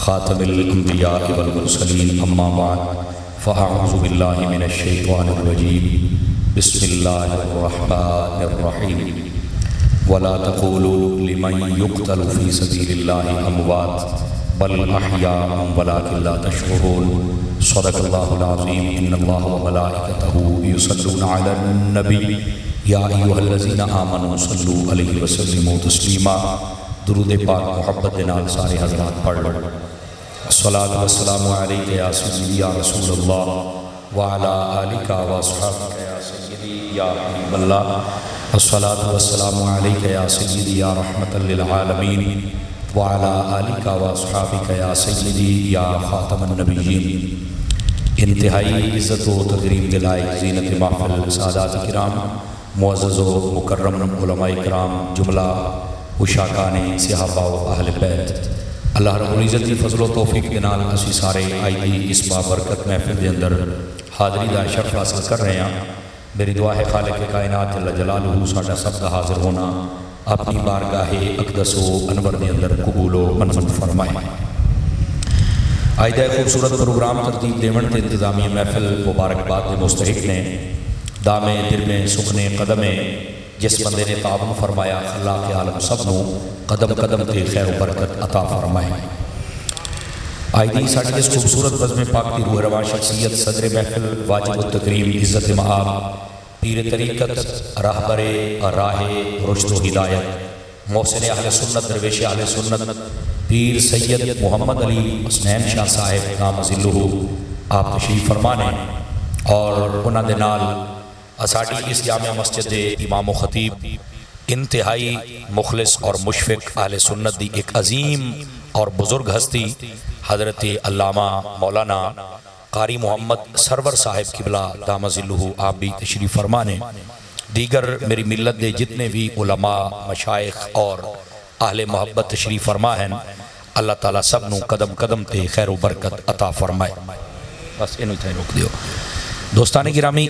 خاتم الانبیاء والمرسلین اما بعد فاعوذ باللہ من الشیطان الرجیم بسم اللہ الرحمن الرحیم ولا تقولوا لمن يقتل في سبيل الله اموات بل احیاء ولكن لا تشعرون صدق اللہ العظیم ان اللہ وملائکتہ یصلون علی النبی یا ایھا الذین آمنوا صلوا علیہ وسلموا تسلیما۔ درود پاک محبت کے نال سارے حضرات پڑھ لو۔ الصلاۃ والسلام علیک یا سیدی یا رسول اللہ وعلی آلک واصحابک یا سیدی یا حبیب اللہ۔ الصلاۃ والسلام علیک یا سیدی یا رحمۃ للعالمین وعلی آلک واصحابک یا سیدی یا خاتم النبیین۔ انتہائی عزت و تکریم کے لائق زینت محفل سادات کرام، معزز و مکرم علماء کرام، جملہ اشاکان صحابہ و اہل بیت، اللہ رب العزت کی فضل و توفیق کے نال اسی سارے آئی دی اس بابرکت محفل کے اندر حاضری دا شرف حاصل کر رہے ہیں۔ میری دعا ہے خالق کائنات جل جلالہ ساڈا سب کا حاضر ہونا اپنی بارگاہ اقدس و انور کے اندر قبول و منظور فرمائے۔ آئدہ خوبصورت پروگرام ترتیب دیون تے انتظامی محفل مبارکباد کے مستحق نے دامے درمے سکنے قدمے جس بندے نے تعاون فرمایا خلاق عالم سب نو قدم قدم تے خیر و برکت عطا فرمائے۔ آئیدی ساڑھی اس خوبصورت بزم پاک کی روح رواں شخصیت صدر محفل واجب التکریم عزت معاب پیر طریقت راہبر راہ رشد و ہدایت محسن اہل سنت درویش اہل سنت پیر سید محمد علی حسنین شاہ صاحب نام ذلہ آپ تشریف فرمانے اور انہاں دے نال اساڑی اس جامع مسجد دے امام و خطیب انتہائی مخلص اور مشفق اہل سنت دی ایک عظیم اور بزرگ ہستی حضرت علامہ مولانا قاری محمد سرور صاحب قبلہ دامہ ذلہ آپ بھی تشریف فرمانے، دیگر میری ملت دے جتنے بھی علماء مشائخ اور اہل محبت تشریف فرما ہیں، اللہ تعالیٰ سب نو قدم قدم تے خیر و برکت عطا فرمائے۔ بس انہوں تھے روک دیو دوستان گرامی،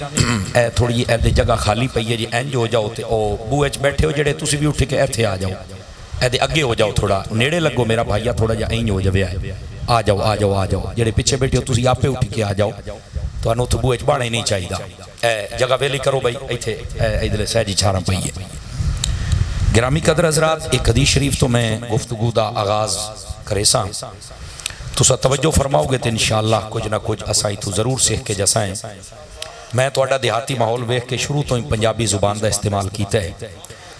اے تھوڑی اے دے جگہ خالی پئی ہے جی، اینج ہو جاؤ تے او بو اچ بیٹھے ہو جڑے تسی بھی اٹھ کے ایتھے آ جاؤ، اے دے اگے ہو جاؤ، تھوڑا نیڑے لگو میرا بھائیا، تھوڑا جا اینج ہو جاوے آ جاؤ آ جاؤ آ جاؤ، جڑے پیچھے بیٹھے ہو تسی آپے اٹھ کے آ جاؤ، تو انہوں تو بو اچ بانے نہیں چاہی دا، اے جگہ ویلی کرو بھائی، ایتھے ایدلے سہجی چھارم پئی ہے۔ گرامی قدر حضرات، ایک حدیث شریف تو میں گفتگو دا آغاز کرے ساں، تو سا توجہ فرماؤ گے تو انشاءاللہ کچھ نہ کچھ اسائی تو ضرور سیکھ کے جسائیں۔ میں تو اڈا دیہاتی ماحول ویکھ کے شروع تو پنجابی زبان دا استعمال کیتا ہے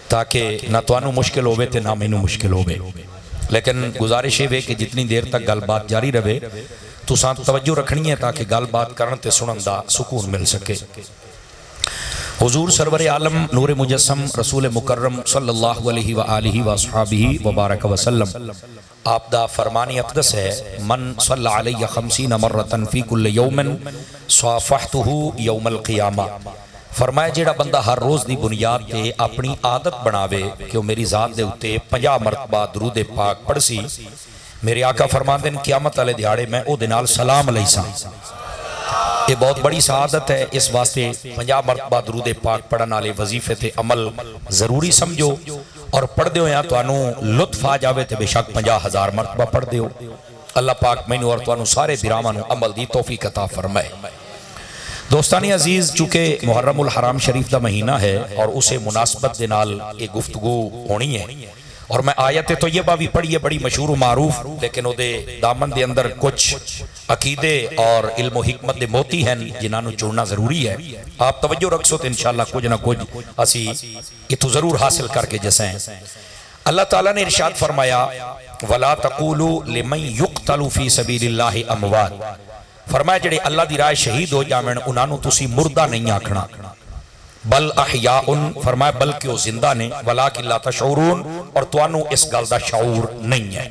تاکہ نہ تو انہوں مشکل ہوئے تے نہ مینوں مشکل ہوئے، لیکن گزارش ہے کہ جتنی دیر تک گل بات جاری رہے تو ساتھ توجہ رکھنی ہے تاکہ گل بات کرن تے سنن دا سکون مل سکے۔ حضور سرور عالم نور مجسم رسول مکرم صلی اللہ علیہ وآلہ وصحابہ وبارک وسلم آپ دا فرمانی اقدس ہے، من صلی علیہ 50 مرتن فی کل یوم صافحتہ یوم القیامہ، فرمایا جیڑا بندہ ہر روز دی بنیاد تے اپنی عادت بناوے کہ وہ میری ذات دے اتے 50 مرتبہ درود پاک پڑھ سی، میرے آقا فرمان دن قیامت والے دیہاڑے میں او دنال سلام علیہ سا۔ یہ بہت بڑی سعادت ہے، اس واسطے 50 مرتبہ درود پاک پڑھنا لے وظیفے تے عمل ضروری سمجھو، اور پڑھ دیو یا تو انہوں لطف آ جاوے تے بے شک 50,000 مرتبہ پڑھ دیو۔ اللہ پاک مینوں اور تو انہوں سارے برامانو عمل دی توفیق عطا فرمائے۔ دوستانی عزیز، چونکہ محرم الحرام شریف دا مہینہ ہے اور اسے مناسبت دنال ایک گفتگو ہونی ہے، اور میں آیت طیبہ بھی پڑھی ہے، بڑی مشہور و معروف، لیکن وہ دے دامن دے اندر کچھ عقیدے اور علم و حکمت دے موتی ہیں جنہاں نو چڑھنا ضروری ہے۔ آپ توجہ رکھسو تو انشاءاللہ کچھ نہ کچھ اسی اتو ضرور حاصل کر کے جسیں۔ اللہ تعالیٰ نے ارشاد فرمایا وَلَا تَقُولُوا لِمَنْ يُقْتَلُ فِي سَبِيلِ اللَّهِ أَمْوَاتٍ، فرمایا جڑے اللہ دی راہ شہید ہو جاویں انہاں نو تسی مردہ نہیں آکھنا، بل احیاء، فرمایا بلکہ وہ زندہ نے، ولیکن لا تشعرون، اور توانو اس گل دا شعور نہیں ہے۔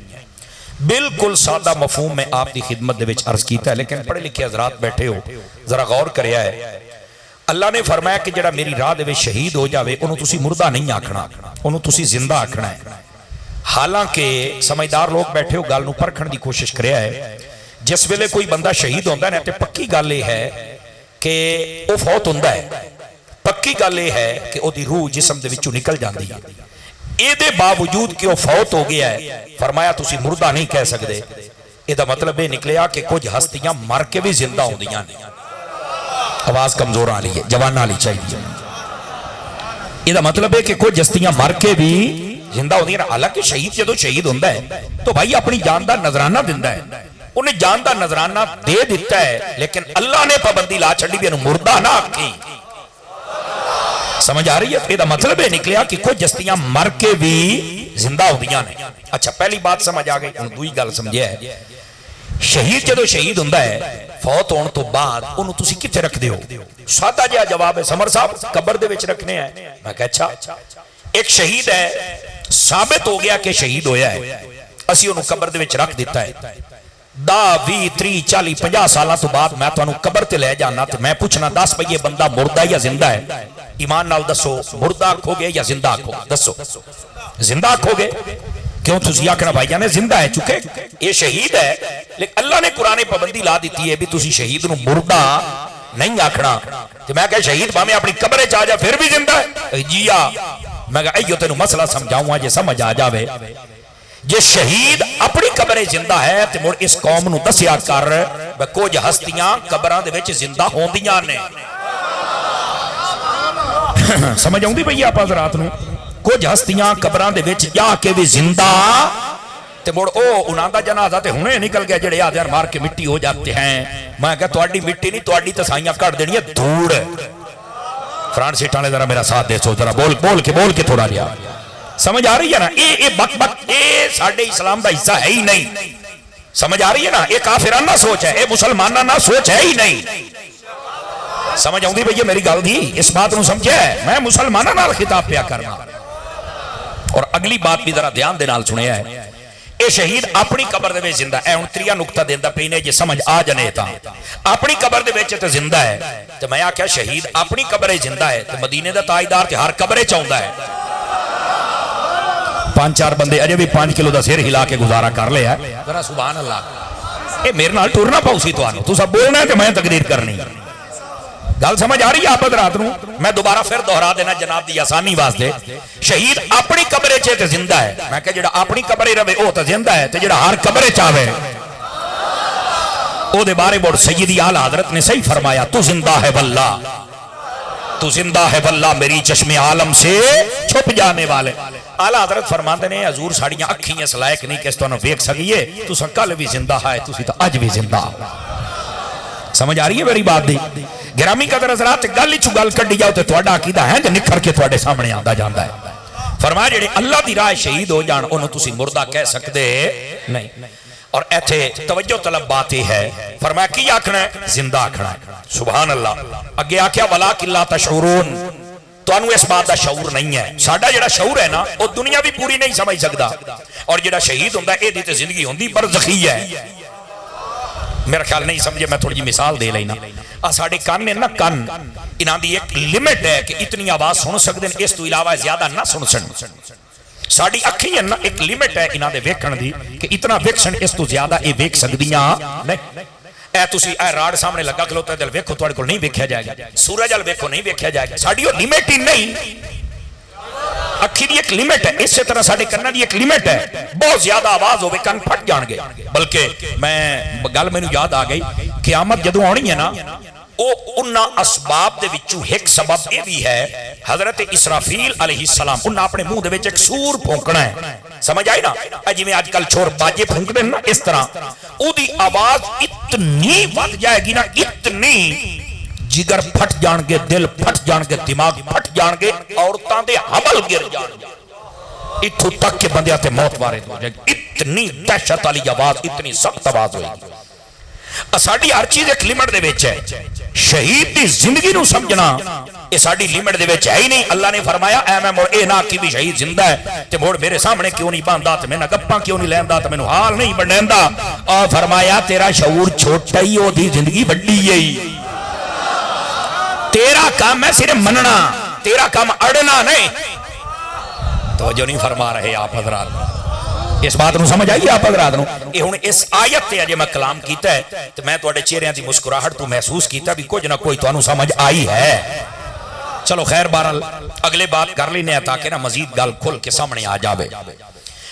بالکل سادہ مفہوم میں آپ دی خدمت دے وچ عرض کیتا ہے، لیکن پڑھے لکھے حضرات بیٹھے ہو ذرا غور کریا ہے۔ اللہ نے فرمایا کہ جڑا میری راہ دے وچ شہید ہو جاوے انہوں تسی مردہ نہیں آکھنا، انہوں تسی زندہ آکھنا ہے۔ حالانکہ سمجھدار لوگ بیٹھے ہو گل نو پرکھن دی کوشش کریا ہے، جس ویلے کوئی بندہ شہید ہوندا ہے تے پکی گل یہ ہے کہ وہ فوت ہوندا ہے، پکی گل یہ ہے کہ وہ دی روح جسم دے وچوں نکل جاندی ہے۔ اے دے باوجود کہ وہ فوت ہو گیا ہے، فرمایا تسی مردہ نہیں کہہ سکتے، یہ مطلب یہ نکلیا کہ کچھ ہستیاں مر کے بھی زندہ ہوندیاں نے. آواز کمزور آ رہی ہے، جوان آ چاہیے. یہ مطلب ہے کہ کچھ ہستیاں مر کے بھی زندہ ہوندیاں نے. حالانکہ شہید جدو شہید ہوندا ہے تو بھائی اپنی جان دا نذرانہ دیندا ہے، انہیں جان دا نذرانہ دے دیتا ہے، لیکن اللہ نے پابندی لا چھڑی بھی انہوں مردہ نہ آکھیں. سمجھ آ رہی ہے؟ یہ مطلب ہے نکلیا کہ کچھ ہستیاں مر کے بھی زندہ ہوندیاں نے. اچھا پہلی بات سمجھ آ گئی. دوسری گل سمجھیا ہے، شہید جدو شہید ہوندا ہے فوت ہون تو بعد انہوں تسی کتے رکھ دیو؟ سادہ جہا جواب ہے سمر صاحب قبر دے وچ رکھنے ہیں. میں کہا اچھا ایک شہید ہے، ثابت ہو گیا کہ شہید ہویا ہے، اسی انہوں قبر دے وچ رکھ دیتا ہے. 10 20 30 40 50 سالہ تو بعد میں تو انہوں قبر تے لے جانا تے میں پوچھنا 10 بھئی یہ بندہ مردہ یا زندہ ہے؟ ایمان نال دسو، مردہ آکھو گے یا زندہ آکھو گے؟ دسو زندہ آکھو گے. کیوں تسی آکھنا بھائی جانے زندہ ہے، چکے یہ شہید ہے، لیکن اللہ نے قرآن پابندی لا دیتی ہے بھی تسی شہید نو مردہ نہیں آکھنا. تو میں کہا شہید باہمیں اپنی قبرے چاہ جا پھر بھی زندہ ہے؟ جی ہاں. میں کہا ایو تینوں مسئلہ سمجھاؤں گا جے سمجھ آ جاوے. جے شہید اپنی قبرے زندہ ہے تو مڑ اس قوم نو دسیا کر کچھ ہستیاں قبراں دے وچ زندہ ہوندیاں نے. سمجھ آؤں دی بھئی آپ حضرات نو؟ کچھ ہستیاں قبراں دے وچ جا کے بھی زندہ تے مڑ او انہاں دا جنازہ تے ہنے نکل گیا جڑے آدھار مار کے مٹی ہو جاتے ہیں. میں کہا تواڈی مٹی نہیں تواڈی تسائیاں کٹ دینی ہے دھوڑ. فرانس سیٹاں نے ذرا میرا ساتھ دے سو، ذرا بول کے تھوڑا لیا. سمجھ آ رہی ہے نا؟ اے بک بک اے ساڈے اسلام دا حصہ ہے ہی نہیں. سمجھ آ رہی ہے نا؟ اے کافرانہ سوچ ہے، اے مسلمانانہ سوچ ہے ہی نہیں. سمجھ آؤں دی بھئی میری گل دی؟ اس بات نو سمجھے میں مسلمانہ نال خطاب پیا کرنا. اور اگلی بات بھی ذرا دھیان دے نال سنے ہے، اے شہید اپنی قبر دے وچ زندہ ہے. ہن تریا نقطہ دیندا پینے جے سمجھ آ جنے تا اپنی قبر دے وچ تے زندہ ہے. تے میں آکھیا شہید اپنی قبر زندہ ہے تے مدینے دا تاجدار تے ہر قبر چاہندا ہے. 5-4 بندے اجے بھی 5 کلو دا سر ہلا کے گزارا کر لیا. ذرا سبحان اللہ. اے میرے نال ٹرنا پاؤ سی تانوں، تساں بولنا ہے تے میں تقریر کرنی. گل سمجھ آ رہی ہے آپ حضرات نو؟ میں دوبارہ پھر دہرا دینا جناب دی آسانی واسطے. شہید اپنی قبرے چ تے زندہ ہے. میں کہ جڑا اپنی قبرے رہے او تے زندہ ہے، تے جڑا ہر قبرے چ آوے او دے بارے بڑ سیدی اعلی حضرت نے صحیح فرمایا، تو زندہ ہے واللہ، تو زندہ ہے واللہ میری چشم عالم سے چھپ جانے والے. اعلی حضرت فرماتے ہیں حضور ساڑیاں اکھیاں اس لائق نہیں کہ اس تو ویکھ سکیے، تساں کل بھی زندہ ہے، تسی تو اج بھی زندہ. سمجھ آ رہی ہے میری بات دی؟ گرامی قدر حضرات گل چ گل کڈی جاؤ تے تہاڈا عقیدہ ہے تے نکھر کے تہاڈے سامنے آندا جاندا ہے. فرمایا جڑے اللہ دی راہ شہید ہو جان انہوں تسی مردہ کہہ سکتے نہیں. اور ایتھے توجہ طلب بات ہی ہے، فرمایا کی آکھنا ہے؟ زندہ آکھنا ہے. سبحان اللہ. اگے آکھیا ولاکن لا تشعرون، تانوں اس بات دا شعور نہیں ہے. ساڈا جڑا شعور ہے نا او دنیا بھی پوری نہیں سمجھ سکدا. اور جڑا شہید ہوندا اے دی تے زندگی ہوندی برزخی ہے. میرا خیال نہیں سمجھے، میں تھوڑی جی مثال دے لینا. ساڑھے کان نے نا کان انہاں دی ایک لیمٹ ہے کہ اتنی آواز سن سکتے ہیں، اس تو علاوہ زیادہ نہ سن سکتے. ساڑھی اکھیں نا ایک لیمٹ ہے انہاں دے ویکھن دی کہ اتنا ویکھن اس تو زیادہ اے ویکھ سکدیاں نہیں. اے تسی اے راڑ سامنے لگا کھلوتا ہے دل ویکھو تواڈے کول نہیں ویکھیا جائے گا، سورج ال ویکھو نہیں ویکھیا جائے گا. ساڑھی وہ لیمٹ ہی نہیں. اکھی دی ایک لیمٹ ہے، اس طرح ساڑھے کنہ دی ایک لیمٹ ہے. بہت زیادہ آواز ہوئے کن پھٹ جان گے. بلکہ میں گل میں یاد آ گئی قیامت جدوں آنی ہے نا انہاں اسباب دے وچوں ایک سبب یہ بھی ہے، حضرت اسرافیل علیہ السلام انہاں اپنے منہ دے وچ ایک سور پھونکنا ہے. سمجھ آئی نا؟ جی میں آج کل چھوڑ باجے پھونک دیں نا اس طرح او دی آواز اتنی ود جائے گی نا، اتنی جگر پھٹ جان گے، دل پھٹ جان گے، دماغ پھٹ جان گے، عورتاں دے حمل گر جان گے، اتھو تک کے بندیاں تے موت وارد ہو جائے گی. اتنی دہشت والی آواز، اتنی سخت آواز ہوئے گی. ساڑی ہر چیز ایک لیمٹ دے وچ ہے. شہید دی زندگی نو سمجھنا یہ ساڑی لیمٹ دے وچ ہے ہی نہیں. اللہ نے فرمایا اے میں مڑ اے نہ کی بھی شہید زندہ ہے تے مڑ میرے سامنے کیوں نہیں باندھا تے میں نہ گپاں کیوں نہیں لیندا تے مینوں حال نہیں بنیندا. اور فرمایا تیرا شعور چھوٹا ہی، او دی زندگی بڑی ہے. تیرا کام ہے صرف مننا، تیرا کام اڑنا نہیں. توجہ نہیں فرما رہے آپ حضرات؟ اس بات نو سمجھ آئی آپ حضرات نو؟ یہ ہن اس آیت تے اجے میں کلام کیتا ہے تے میں تواڈے چہریاں دی مسکراہٹ تو محسوس کیتا بھی کچھ نہ کوئی تانوں سمجھ آئی ہے. چلو خیر بہرحال اگلے بات کر لینے تاکہ نا مزید گل کھل کے سامنے آ جاوے.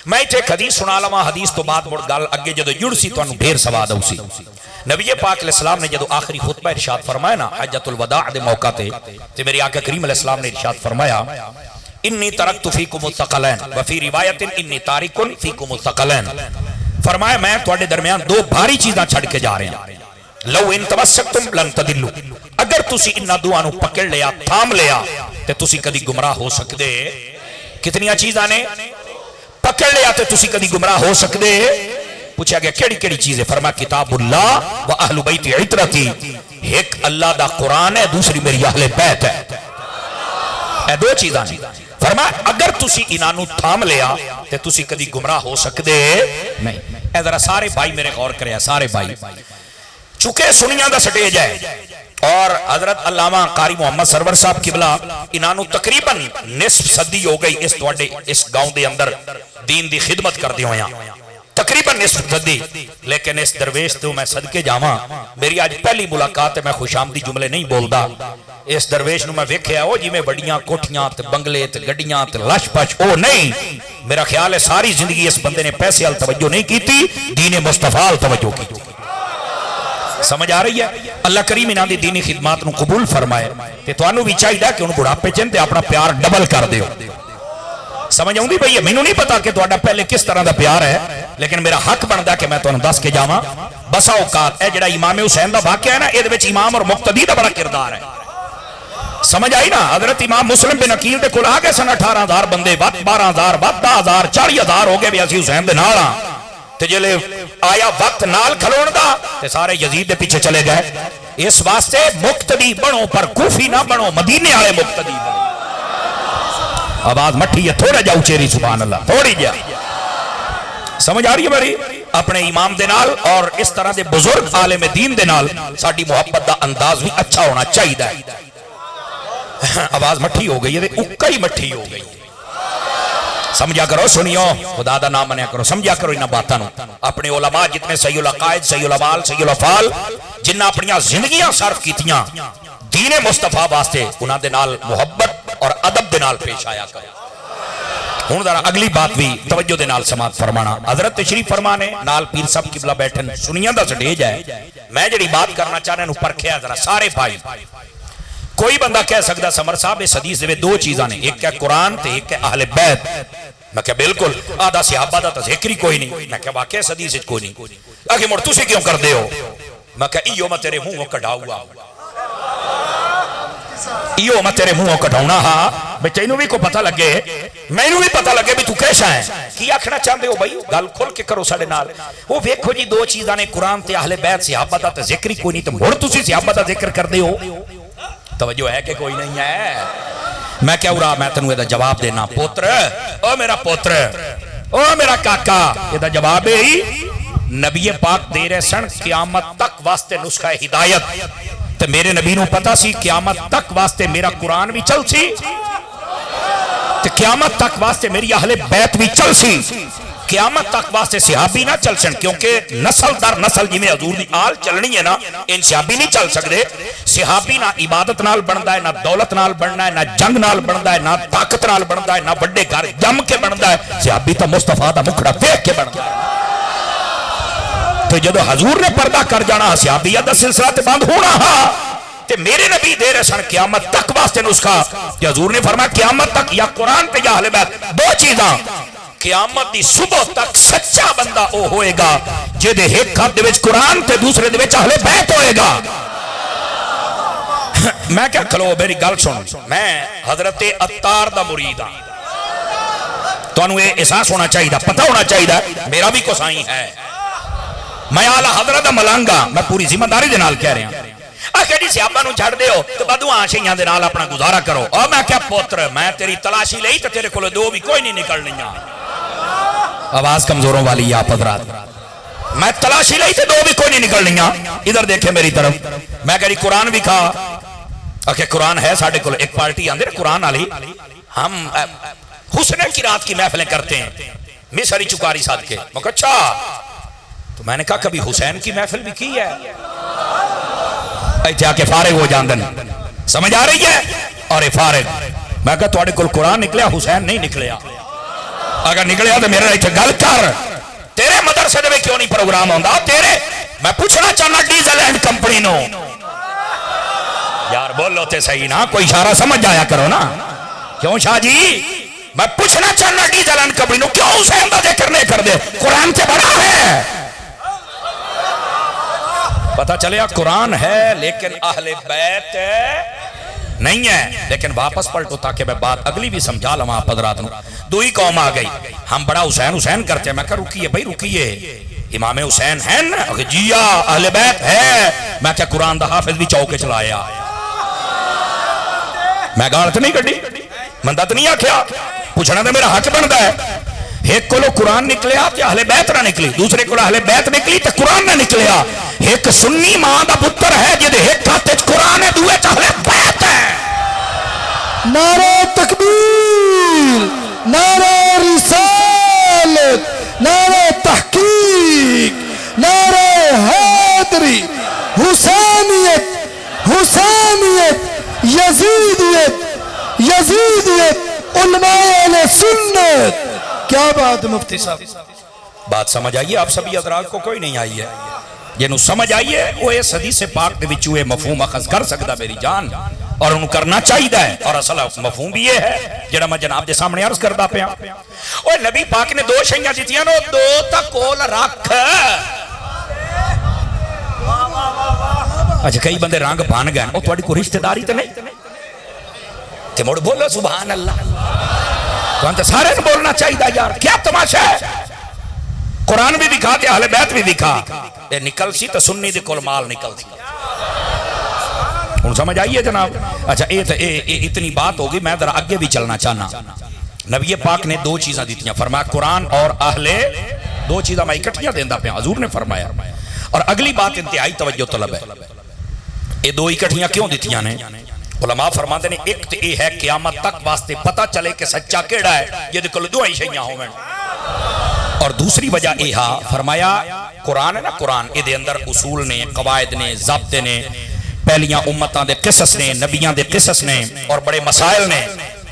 میں ایک حدیث سنا لواں، حدیث تو بعد مڑ گل اگے جدو جڑ سی تانوں ڈھیر سواد آؤ سی۔ نبی پاک علیہ السلام نے جدو آخری خطبہ ارشاد فرمایا نا حجۃ الوداع دے موقع تے میرے آقا کریم علیہ السلام نے ارشاد فرمایا انی ترکت فیکم الثقلین وفی روایت انی تارک فیکم الثقلین، فرمایا میں تواڈے درمیان دو بھاری چیزاں چھڑ کے جا رہے ہیں، لو ان تمسکتم لن تضلوا، اگر تسی انہاں دعاں نو پکڑ لیا تھام لیا تے تسی کدی گمراہ ہو سکدے۔ کتنیاں چیزاں نے پکڑ لیا تے تسی کدی گمراہ ہو سکدے؟ پوچھا گیا کیڑی کیڑی چیز ہے؟ فرمایا کتاب اللہ و اہل بیت عترتی، ایک اللہ دا قرآن ہے، دوسری میری اہل بیت ہے، اے دو چیزاں نے۔ فرمایا اگر تسی انہاں نو تھام لیا تے تسی کدی گمراہ ہو سکدے نہیں۔ اے ذرا سارے بھائی میرے غور کریا، سارے بھائی، چونکہ سنیاں دا سٹیج ہے اور حضرت علامہ قاری محمد سرور صاحب قبلہ انہاں نو تقریباً نصف صدی ہو گئی اس تواڈے اس گاؤں دے اندر دین دی خدمت کردے ہویاں، تقریباً نصف صدی، لیکن اس درویش تو میں صدقے جاواں، میری آج پہلی ملاقات ہے، میں خوش آمدی جملے نہیں بولدا، اس درویش نو میں ویکھیا او جی میں بڑیاں کوٹھیاں تے بنگلے تے گڈیاں تے لش پش، او نہیں، میرا خیال ہے ساری زندگی اس بندے نے پیسے ال توجہ نہیں کیتی، دین مصطفیٰ ال توجہ کی۔ سمجھ آ رہی ہے؟ اللہ کریم انہاں دی دینی خدمات نو قبول فرمائے تے تانوں بھی چاہیے کہ ان بڑھاپے چن تے اپنا پیار ڈبل کر دیو۔ سمجھ آؤندی بھئی؟ مینوں نہیں پتا کہ تہاڈا پہلے کس طرح دا پیار ہے، لیکن میرا حق بندا کہ میں تانوں دس کے جاواں۔ بسا اوقات اے جڑا امام حسین دا واقعہ ہے نا، اے دے وچ امام اور مقتدی دا بڑا کردار ہے۔ سمجھ آئی نا؟ حضرت امام مسلم بن عقیل دے کول آ گئے سن 18,000 بندے، 12,000 10,000 40,000 ہو گئے بھی اسی حسین دے نال ہاں، تے جلے آیا وقت نال کھلون دا تے سارے یزید دے پیچھے چلے گئے۔ اس واسطے مقتدی بنو پر کوفی نہ بنو، مدینے والے مقتدی بنو۔ آواز مٹھی ہے تھوڑا جا اچیری، سبحان اللہ، تھوڑی جا۔ سمجھ آ رہی ہے بھائی؟ اپنے امام دے نال اور اس طرح دے بزرگ عالم دین دے نال ساڈی محبت دا انداز بھی اچھا ہونا چاہیے۔ آواز مٹھی ہو گئی ہے، اکئی مٹھی ہو گئی۔ سمجھا کرو، سنیو، خدا دا نام منیا کرو، سمجھا کرو انہاں باتاں نو۔ اپنے علماء جتنے صحیح العقائد، صحیح الامال، صحیح الافعال، جنہاں اپنیاں زندگیاں صرف کیتیاں دین مصطفیٰ واسطے، انہاں دے نال محبت اور ادب دے نال پیش آیا کرو۔ ہن ذرا اگلی بات بھی توجہ دے نال سماعت فرمانا۔ حضرت تشریف فرمانے نال پیر صاحب قبلہ بیٹھن، سنیاں دا سٹیج ہے، میں جڑی بات کرنا چاہ رہا ہوں پرکھیا ذرا سارے بھائی۔ کوئی بندہ کہہ سکتا سمر صاحب اس حدیث دے دو چیزاں نے، ایک ہے قرآن تے ایک ہے اہل بیت۔ میں کہا بالکل، آدھا صحابہ دا ذکر ہی کوئی نہیں۔ میں کہا واقعی اس حدیث کوئی نہیں۔ آگے مڑ تسی کیوں کر دے ہو؟ میں کہا ایو میں تیرے منہ کڈھا ہوا، ایو میں تیرے منہ کڈھاؤنا ہاں، بے تینوں بھی کو پتہ لگے، مینوں بھی پتہ لگے بھی تو کیسا ہے، کی آکھنا چاہندے ہو بھائی؟ گل کھول کے کرو ساڈے نال۔ وہ ویکھو جی دو چیزاں نے، قرآن تے اہل بیت، صحابہ دا تے ذکر ہی کوئی نہیں، تے مڑ تسی صحابہ دا ذکر کر دے ہو۔ توجہ ہے کہ کوئی نہیں ہے؟ میں کیا ہو رہا، میں تنوں یہ جواب دینا، پوتر، او میرا پوتر، او میرا کاکا، یہ جواب ہے ہی نبی پاک دے رہے سن قیامت تک واسطے نسخہ ہدایت، تے میرے نبی نو پتا سی قیامت تک واسطے میرا قرآن بھی چل سی، تے قیامت تک واسطے میری اہل بیت بھی چل سی، قیامت تک واسطے صحابی نہ چل سن، کیونکہ نسل در نسل جی میں حضور دی آل چلنی ہے نا، ان صحابی نہیں چل سکتے۔ صحابی نہ عبادت نال بندا ہے، نہ دولت نال بننا ہے، نہ جنگ نال بندا ہے، نہ طاقت نال بندا ہے، نہ بڑے گھر جم کے بندا ہے، صحابی تو مصطفیٰ دا مکھڑا دیکھ کے بندا ہے۔ تو جدو حضور نے پردہ کر جانا، صحابیت دا سلسلہ تے بند ہونا ہاں، تے میرے نبی دے رہے سن قیامت تک واسطے نسخہ، کہ حضور نے فرمایا قیامت تک یا قرآن تے یا اہل بیت، دو چیزاں، قیامت دی صبح تک سچا بندہ او ہوئے گا جے دے ایک ہاتھ دے وچ قرآن تے دوسرے دے وچ اہل بیت ہوئے گا۔ میں کیا کھلو میری گل سن، میں حضرت عطار دا مرید ہاں، تو انہوں یہ احساس ہونا چاہیے، پتہ ہونا چاہیے میرا بھی کوسائی ہے، میں اعلی حضرت دا ملانگا، میں پوری ذمہ داری دے نال کہہ رہا ہوں۔ آخری صحابہ نو چھڑ دیو تو بدو آشیاں دے نال اپنا گزارا کرو۔ اور میں کیا پوتر، میں تیری تلاشی لئی تو تیرے کولے دو بھی کوئی نہیں نکلنیاں۔ آواز کمزوروں والی آپ حضرات، میں تلاشی لئی تو دو بھی کوئی نہیں نکلنیاں۔ ادھر دیکھے میری طرف، میں کہہ رہی قرآن بھی کھا، کہ قرآن ہے ساڑھے کولے، ایک پارٹی آندے قرآن والی، ہم حسن کی رات کی محفلیں کرتے ہیں مصری چکاری ساتھ کے۔ میں کہا اچھا، تو میں نے کہا کبھی حسین کی محفل بھی کی ہے؟ جا کے فارغ ہو جاندن، سمجھ آ رہی ہے؟ اور فارغ، میں کہا تواڈے کول قرآن نکلیا، حسین نہیں نکلیا۔ اگر نکلیا تو میرے اتنے گل کر. تیرے مدرسے میں کیوں نہیں پروگرام آتا تیرے؟ میں پوچھنا چاہنا ڈیزل اینڈ کمپنی نو یار بولو تے صحیح نا, کوئی اشارہ سمجھ آیا کرو نا. کیوں شاہ جی میں پوچھنا چاہنا ڈیزل اینڈ کمپنی نو کیوں حسین دا ذکر نہیں کر دے؟ قرآن سے بڑا ہے. پتہ چلیا قرآن ہے لیکن اہل بیت نہیں ہے. لیکن واپس پلٹو تاکہ میں بات اگلی بھی سمجھا لوں آپ حضرات. دوئی قوم آ گئی, ہم بڑا حسین حسین کرتے ہیں. میں کہا رکیے بھائی رکیے, امام حسین ہے نا؟ جی اہل بیت ہے. میں کہا قرآن دا حافظ بھی چوکے چلایا. میں گالت نہیں کٹی, مندت نہیں آکھیا, پوچھنا تو میرا حق بنتا ہے. ایک کو قرآن نکلیا تو اہل بیت نہ نکلی, دوسرے کو اہل بیت نکلی تو قرآن نہ نکلیا. ایک سنی ماں دا پتر ہے جدے ایک ہاتھ قرآن ہے, دوے اہل بیت ہے. نعرہ تکبیر, نعرہ رسالت, نعرہ تحقیق, نعرہ حیدری, حسینیت, حسینیت, یزیدیت, یزیدیت, علماء اہل سنت. کیا بات مفتی صاحب, بات سمجھ آئیے آپ سبھی حضرات کو؟ کوئی نہیں آئی ہے جنہوں سمجھ آئیے وہ اس حدیث پاک دے وچوں یہ مفہوم اخذ کر سکتا میری جان, اور انہوں کرنا چاہیے ہے. اور اصل مفہوم بھی یہ ہے جڑا میں جناب دے سامنے عرض کردا پیا. اوے نبی پاک نے دو شیاں دتیاں نو, دو تا کول رکھ. اچھا کئی بندے رنگ بن گئے, او تہاڈی کوئی رشتہ داری تے نہیں تے مڑ بولو سبحان اللہ. تو انت سارے نے بولنا چاہیے یار, کیا تماشا ہے؟ قرآن بھی دکھا تے اہل بیت بھی دکھا. اے نکل سی تو سنی دے کول مال نکل سی. ان سمجھ آئیے جناب؟ اچھا اتنی بات ہوگی, میں ذرا آگے بھی چلنا چاہنا. نبی پاک نے دو چیزاں دیتیاں, فرمایا قرآن اور اہل, دو چیزاں میں اکٹھیاں دیندا پیا, حضور نے فرمایا. اور اگلی بات انتہائی توجہ طلب ہے, یہ دو اکٹھیاں کیوں دیتیاں نے؟ علماء فرماتے ہیں ایک تو یہ ہے قیامت تک واسطے پتہ چلے کہ سچا کیڑا ہے, یہ دے کول دوئی شیاں ہوویں. اور دوسری وجہ یہ فرمایا قرآن ہے نا, قرآن یہ دے اندر اصول نے, قواعد نے, ضابط نے, پہلیاں امتاں دے قصص نے, نبیاں دے قصص نے, اور بڑے مسائل نے.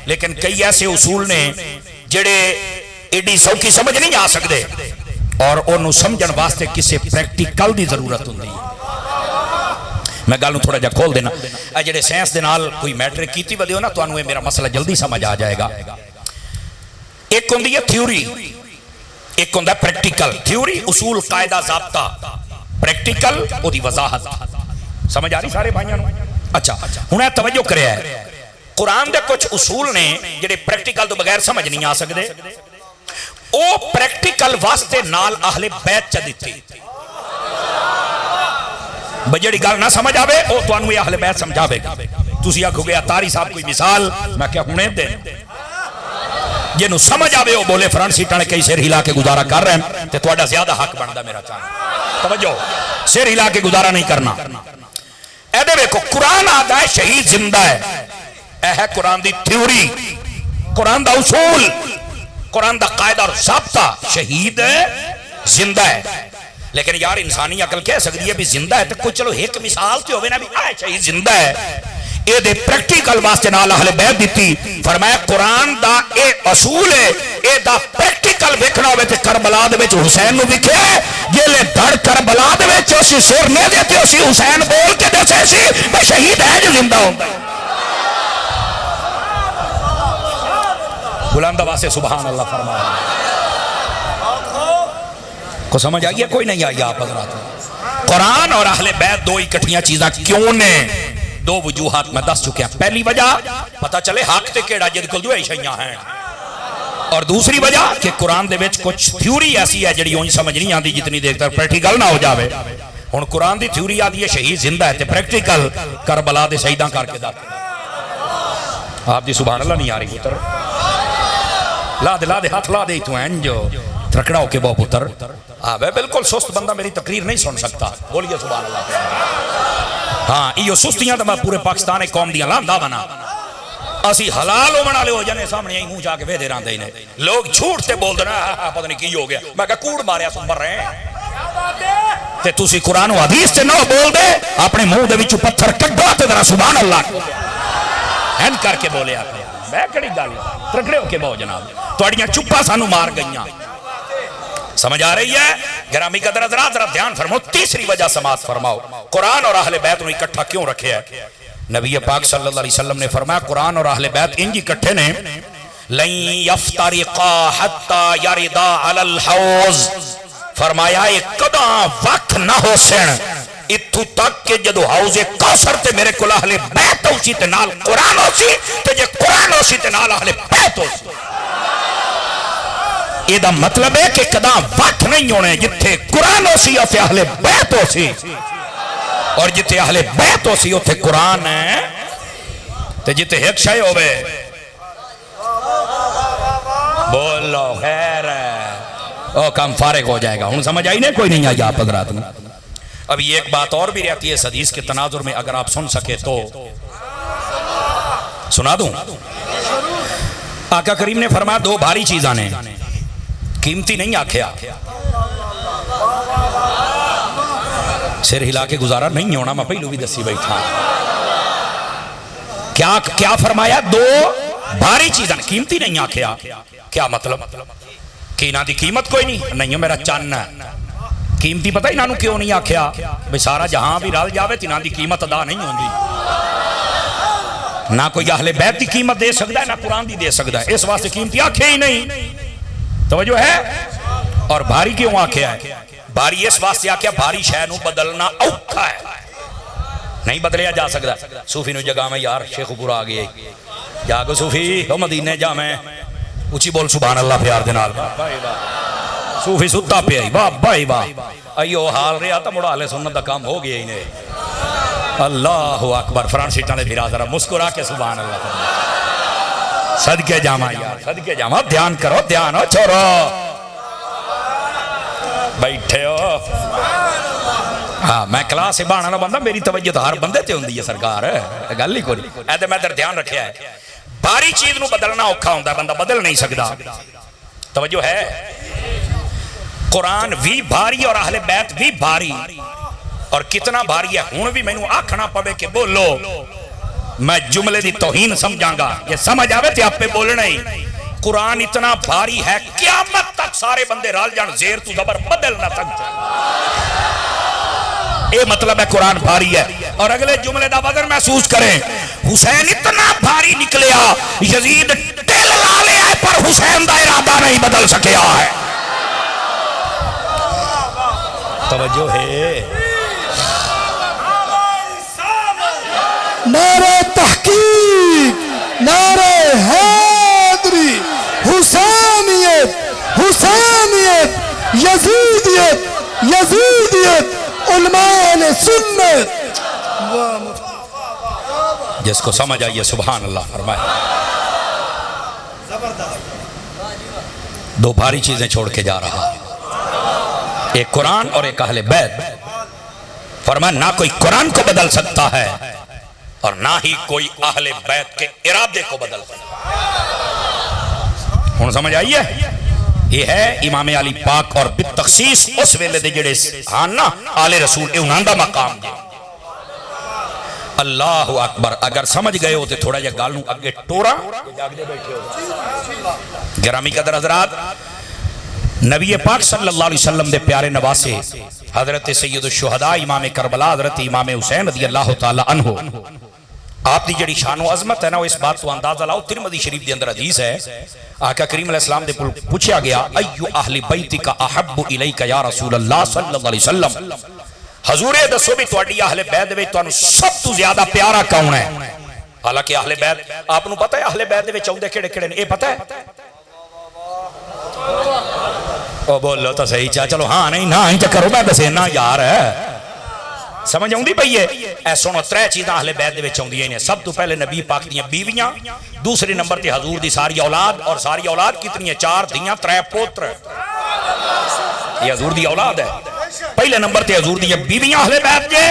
لیکن کئی ایسے اصول نے جڑے ایڈی سوکھی سمجھ نہیں آ سکتے, اور انہوں سمجھن واسطے کسی پریکٹیکل دی ضرورت ہوندی. میں گالوں تھوڑا جا کھول دینا. جڑے سائنس دے نال کوئی میٹرک کیتی ودے ہو نا, تو انہوں میرا مسئلہ جلدی سمجھ آ جائے گا. ایک ہوندی ہے تھیوری, ایک ہوندہ ہے پریکٹیکل. تھیوری اصول قاعدہ ضابطہ, پریکٹیکل او دی وضاحت. سمجھ آ رہی سارے بھائیاں نو؟ اچھا ہن اے توجہ کریا ہے, قرآن دے کچھ اصول نے جڑے پریکٹیکل تو بغیر سمجھ نہیں آ سکدے, او پریکٹیکل واسطے نال اہل بیت چ دتی. بجڑی گل نہ سمجھ آوے او تانوں اہل بیت سمجھاوے گا. تسی آکھو گے اتاری صاحب کوئی مثال, میں کیا ہنے دے جنوں سمجھ آوے او بولے فرنٹ سیٹاں نے کئی سر ہلا کے گزارا کر رہے ہیں, تے تہاڈا زیادہ حق بندا میرا چاہنا. توجہ, سر ہلا کے گزارا نہیں کرنا. اے دے ویکھو قرآن آدا ہے شہید زندہ ہے, اے ہے قرآن دی تھیوری, قرآن دا اصول, قرآن دا قاعدہ اور ضابطہ. شہید زندہ ہے. لیکن یار انسانی عقل کہہ سکتی ہے بھی زندہ ہے تو کوئی چلو ایک مثال تو ہوئے نا بھی آئے شہید زندہ ہے. اے دے پریکٹیکل واسطے نال اہل بیت دیتی. فرمایا قرآن دا اے اصول ہے, اے دا پریکٹیکل ویکھنا ہوئے تے کربلا دے وچ حسین نو وکھے, جیلے دھڑ کربلا دے وچ اسی سر نہیں دیتے اسی حسین بول کے دسے سی وہ شہید ہے جو زندہ ہوندا ہے. بلند آواز سے سبحان اللہ فرمایا. کو سمجھ آئیے کوئی نہیں آئی آپ حضرات؟ قرآن اور اہل بیت دو اکٹھیاں چیزاں کیوں نے؟ دو وجوہات میں دس چکے ہیں. پہلی وجہ پتہ چلے حق تے کیڑا جد کل دو ایشیاں ہیں, اور دوسری وجہ کہ قرآن دے وچ کچھ تھیوری ایسی ہے جڑی اونج سمجھ نہیں آندی جتنی دیر تک پریکٹیکل نہ ہو جاوے. ہن قرآن دی تھیوری آدھی ہے شہید زندہ ہے, تے پریکٹیکل کربلا دے شہیداں کر کے دکھ. آپ دی سبحان اللہ نہیں آ رہی پتر؟ لا دے ہاتھ لا دے تو انجو ترکڑا ہو کے بہو پتر. آوے بالکل سست بندہ میری تقریر نہیں سن سکتا. بولیے سبحان اللہ. ہاں یہ سستیاں تو میں پورے پاکستان ایک قوم دیاں لاندا بنا. اسی حلال ہو بنا لے ہو جانے سامنے یہی منہ جا کے ویدے راندے نے. لوگ جھوٹ تے بول دینا پتہ نہیں کی ہو گیا. میں کہا کوڑ ماریا سن مر رہے ہیں تے تسی قرآن و حدیث تے نہ بول دے, اپنے منہ دے وچوں پتھر کڈو تے ذرا سبحان اللہ این کر کے بولے. آپ میں کڑی گل ترکڑے ہو کے بہو جناب. تواڈیاں چپا سانو مار گئیاں. سمجھ آ رہی ہے؟ گرامی قدر حضرات ذرا دھیان فرماؤ. تیسری وجہ سماعت فرماؤ قرآن اور اہل بیت نے اکٹھا کیوں رکھے ہے؟ نبی پاک صلی اللہ علیہ وسلم نے فرمایا قرآن اور اہل بیت انج اکٹھے نے لن یفترقا حتی یردا علی الحوض. فرمایا ایک قداں وقت نہ ہو سن اتھو تک کہ جدو حوض کوثر تے میرے کول اہل بیت ہوسی تے نال قرآن ہوسی تے جے قرآن ہوسی تے نال اہل بیت ہوسی. یہ دا مطلب ہے کہ قداں وقت نہیں ہونے جتھے قرآن ہوسی تے اہل بیت ہوسی اور جتھے اہل بیت ہوسی اتھے قرآن ہے تے جتھے ایک شے ہوے بولو خیر ہے او کام فارغ ہو جائے گا. ہوں سمجھ آئی نہیں؟ کوئی نہیں آئی آپ حضرات میں. اب یہ ایک بات اور بھی رہتی ہے اس حدیث کے تناظر میں، اگر آپ سن سکے تو سنا دوں. آقا کریم نے فرمایا دو بھاری چیزاں نے قیمتی نہیں آکھیا. سر ہلا کے گزارا نہیں ہونا، میں پہلو بھی دسی بیٹھا. کیا فرمایا؟ دو بھاری چیزاں قیمتی نہیں آکھیا. کیا مطلب؟ کہ انہاں دی قیمت کوئی نہیں میرا چن ہے. قیمتی پتہ انہاں نوں کیوں نہیں آکھیا؟ بھئی سارا جہاں بھی رل جاوے تے انہاں دی قیمت ادا نہیں ہوندی. نہ کوئی اہل بیت دی قیمت دے سکتا ہے نہ قرآن دی دے سکتا ہے. اس واسطے قیمتی آکھے ہی نہیں. توجہ ہے؟ اور بھاری کیوں آکھیا ہے؟ بھاری اس واسطے آکھیا بھاری شے نوں بدلنا اوکھا ہے، نہیں بدلیا جا سکتا. صوفی نو جگہ میں یار شیخ پورا آ گئے جاگو صوفی او مدینے جا میں اچھی بول سبحان اللہ پیار دے نال. صوفی ستا پہ آئی واہ بھائی واہ ایو حال رہا تا مڑا لے سنت دا کام ہو گیا ہی نے. اللہ اکبر. فرانٹ سیٹاں دے پھرا ذرا مسکرا کے سبحان اللہ. صدقے جاما یار صدقے جاما. دھیان کرو دھیان ہو چھوڑو بیٹھے ہو. ہاں میں کلاس سے بانا بندہ میری توجہ تو ہر بندے تے ہوندی ہے سرکار گل ہی کوئی. ایدے میں در دھیان رکھیا ہے بھاری چیز نو بدلنا اوکھا ہوندا ہے، بندہ بدل نہیں سکتا. توجہ ہے؟ قرآن بھی بھاری اور اہل بیت بھی بھاری. اور کتنا بھاری ہے ہوں بھی مینوں آکھنا پوے کہ بولو میں جملے دی توہین سمجھاں گا. یہ سمجھ آوے تے آپ پہ بولنا ہی. قرآن اتنا بھاری ہے قیامت تک سارے بندے رال جان زیر تو زبر بدل نہ سکتے. یہ مطلب ہے قرآن بھاری ہے. اور اگلے جملے دا وزن محسوس کریں. حسین اتنا بھاری نکلیا یزید ٹل لا لیا ہے پر حسین دا ارادہ نہیں بدل سکیا ہے. توجہ ہے؟ نعرہ تحقیق، نعرہ حیدری، حسینیت، حسینیت، یزیدیت، یزیدیت، علماء سنت. جس کو سمجھ آئیے سبحان اللہ فرمائے. دو بھاری چیزیں چھوڑ کے جا رہا، ایک قرآن اور ایک اہل بیت. فرمایا نہ کوئی قرآن کو بدل سکتا ہے اور نہ ہی کوئی اہل بیت کے ارادے کو بدل سکتا ہے. ہوں سمجھ آئیے؟ یہ ہے امام علی پاک اور بالتخصیص اس ویلے دے جڑے ہاں نا آل رسول اے انہاں دا مقام دے. اللہ اکبر. اگر سمجھ گئے ہوتے تھوڑا جا گالوں اگے ٹورا گرامی قدر حضرات. نبی پاک صلی اللہ علیہ وسلم دے پیارے نواسے حضرت سید الشہداء امام کربلا حضرت امام حسین رضی اللہ تعالی عنہ آپ دی جڑی شان و عظمت ہے نا اس بات تو اندازہ لاؤ. ترمذی شریف دے اندر حدیث ہے آقا کریم علیہ السلام دے پوچھا گیا ایو اہل بیتک احب الیک یا رسول اللہ صلی اللہ علیہ وسلم. حضور دسو بھی تواڈی اہل بیت وچ تانوں سب تو زیادہ پیارا کون ہے؟ حالانکہ اہل بیت آپ نوں پتہ ہے اہل بیت وچ اوندے کیڑے کیڑے نے اے پتہ ہے؟ او بولو تو صحیح چاہ چلو ہاں نہیں نہ ہی کرو میں دسے نا یار ہے. سمجھ آؤں دی بھئی اے سنو ترے چیزاں اہل بیت دے وچ آؤندیاں نے. سب تو پہلے نبی پاک دیاں بیویاں، دوسرے نمبر تے حضور دی ساری اولاد. اور ساری اولاد کتنی ہے؟ 4 دھیاں 3 پوتر. یہ حضور دی اولاد ہے. پہلے نمبر تے حضور دی بیویاں اہل بیت جے،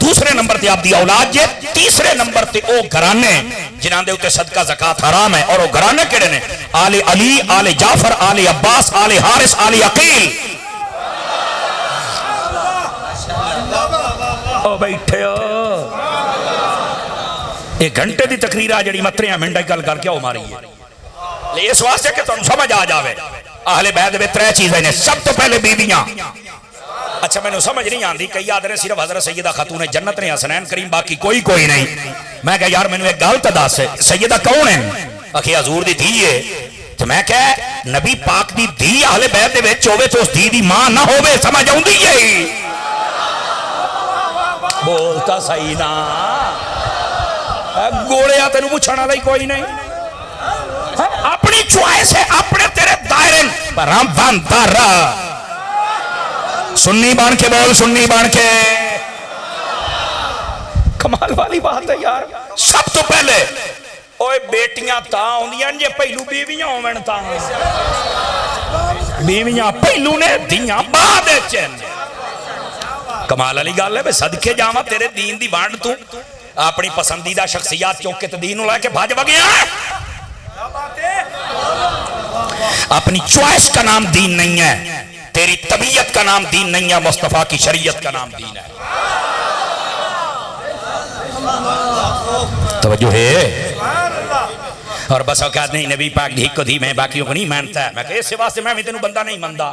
دوسرے نمبر تے آپ دی اولاد جے، تیسرے نمبر تے او گھرانے جنہاں دے اوتے صدقہ زکات حرام ہے. اور او گھرانے کیڑے نے؟ آل علی، آل جعفر، آل عباس، آل حارث، آل عقیل. او بیٹھے ہو ایک گھنٹے دی تقریر آ جڑی متریاں منڈا گل کر کے او ماری ہے. اس واسطے کہ تم سمجھ آ جاوے اہل بیت میں ترے چیزیں نے. سب تو پہلے بیویاں. اچھا میں نے سمجھ نہیں آندی کئی آدھے صرف حضرت سیدہ خاتون جنت نے حسنین کریم باقی کوئی نہیں. میں کہا یار میں نے ایک گل تو دس سیدہ کون ہے؟ آخی حضور دی دھی ہے. تو میں کہا نبی پاک دی دھی اہل بیت دے وچ ہوے تو اس دھی دی ماں نہ ہوے سمجھ آؤندی ہے؟ بولتا صحیح نا گوڑیا تینوں پوچھਣ والا ہی کوئی نہیں. اپنی چوائس ہے اپنے تیرے دائرے پر ہم بنتا رہا. سنی بن کے بول سنی بن کے. کمال والی بات ہے یار. سب تو پہلے اوے بیٹیاں تا ہوندیاں جے پہلو بیویاں ہون تا. بیویاں پہلو نے دیاں بعد وچ. کمال والی گل ہے بے صدقے جاواں تیرے دین دی وانڈ تو اپنی پسندیدہ شخصیات چوک کے دین لے کے بھاج وگیا. اپنی چوائس کا نام دین نہیں ہے. تیری طبیعت کا نام دین نہیں ہے. مصطفیٰ کی شریعت کا نام دین ہے. توجہ ہے. اور بس اوقات نہیں نبی پاک دی کو دی میں باقیوں کو نہیں مانتا ہے. میں کہ اس واسطے میں بھی تینوں بندہ نہیں مندا.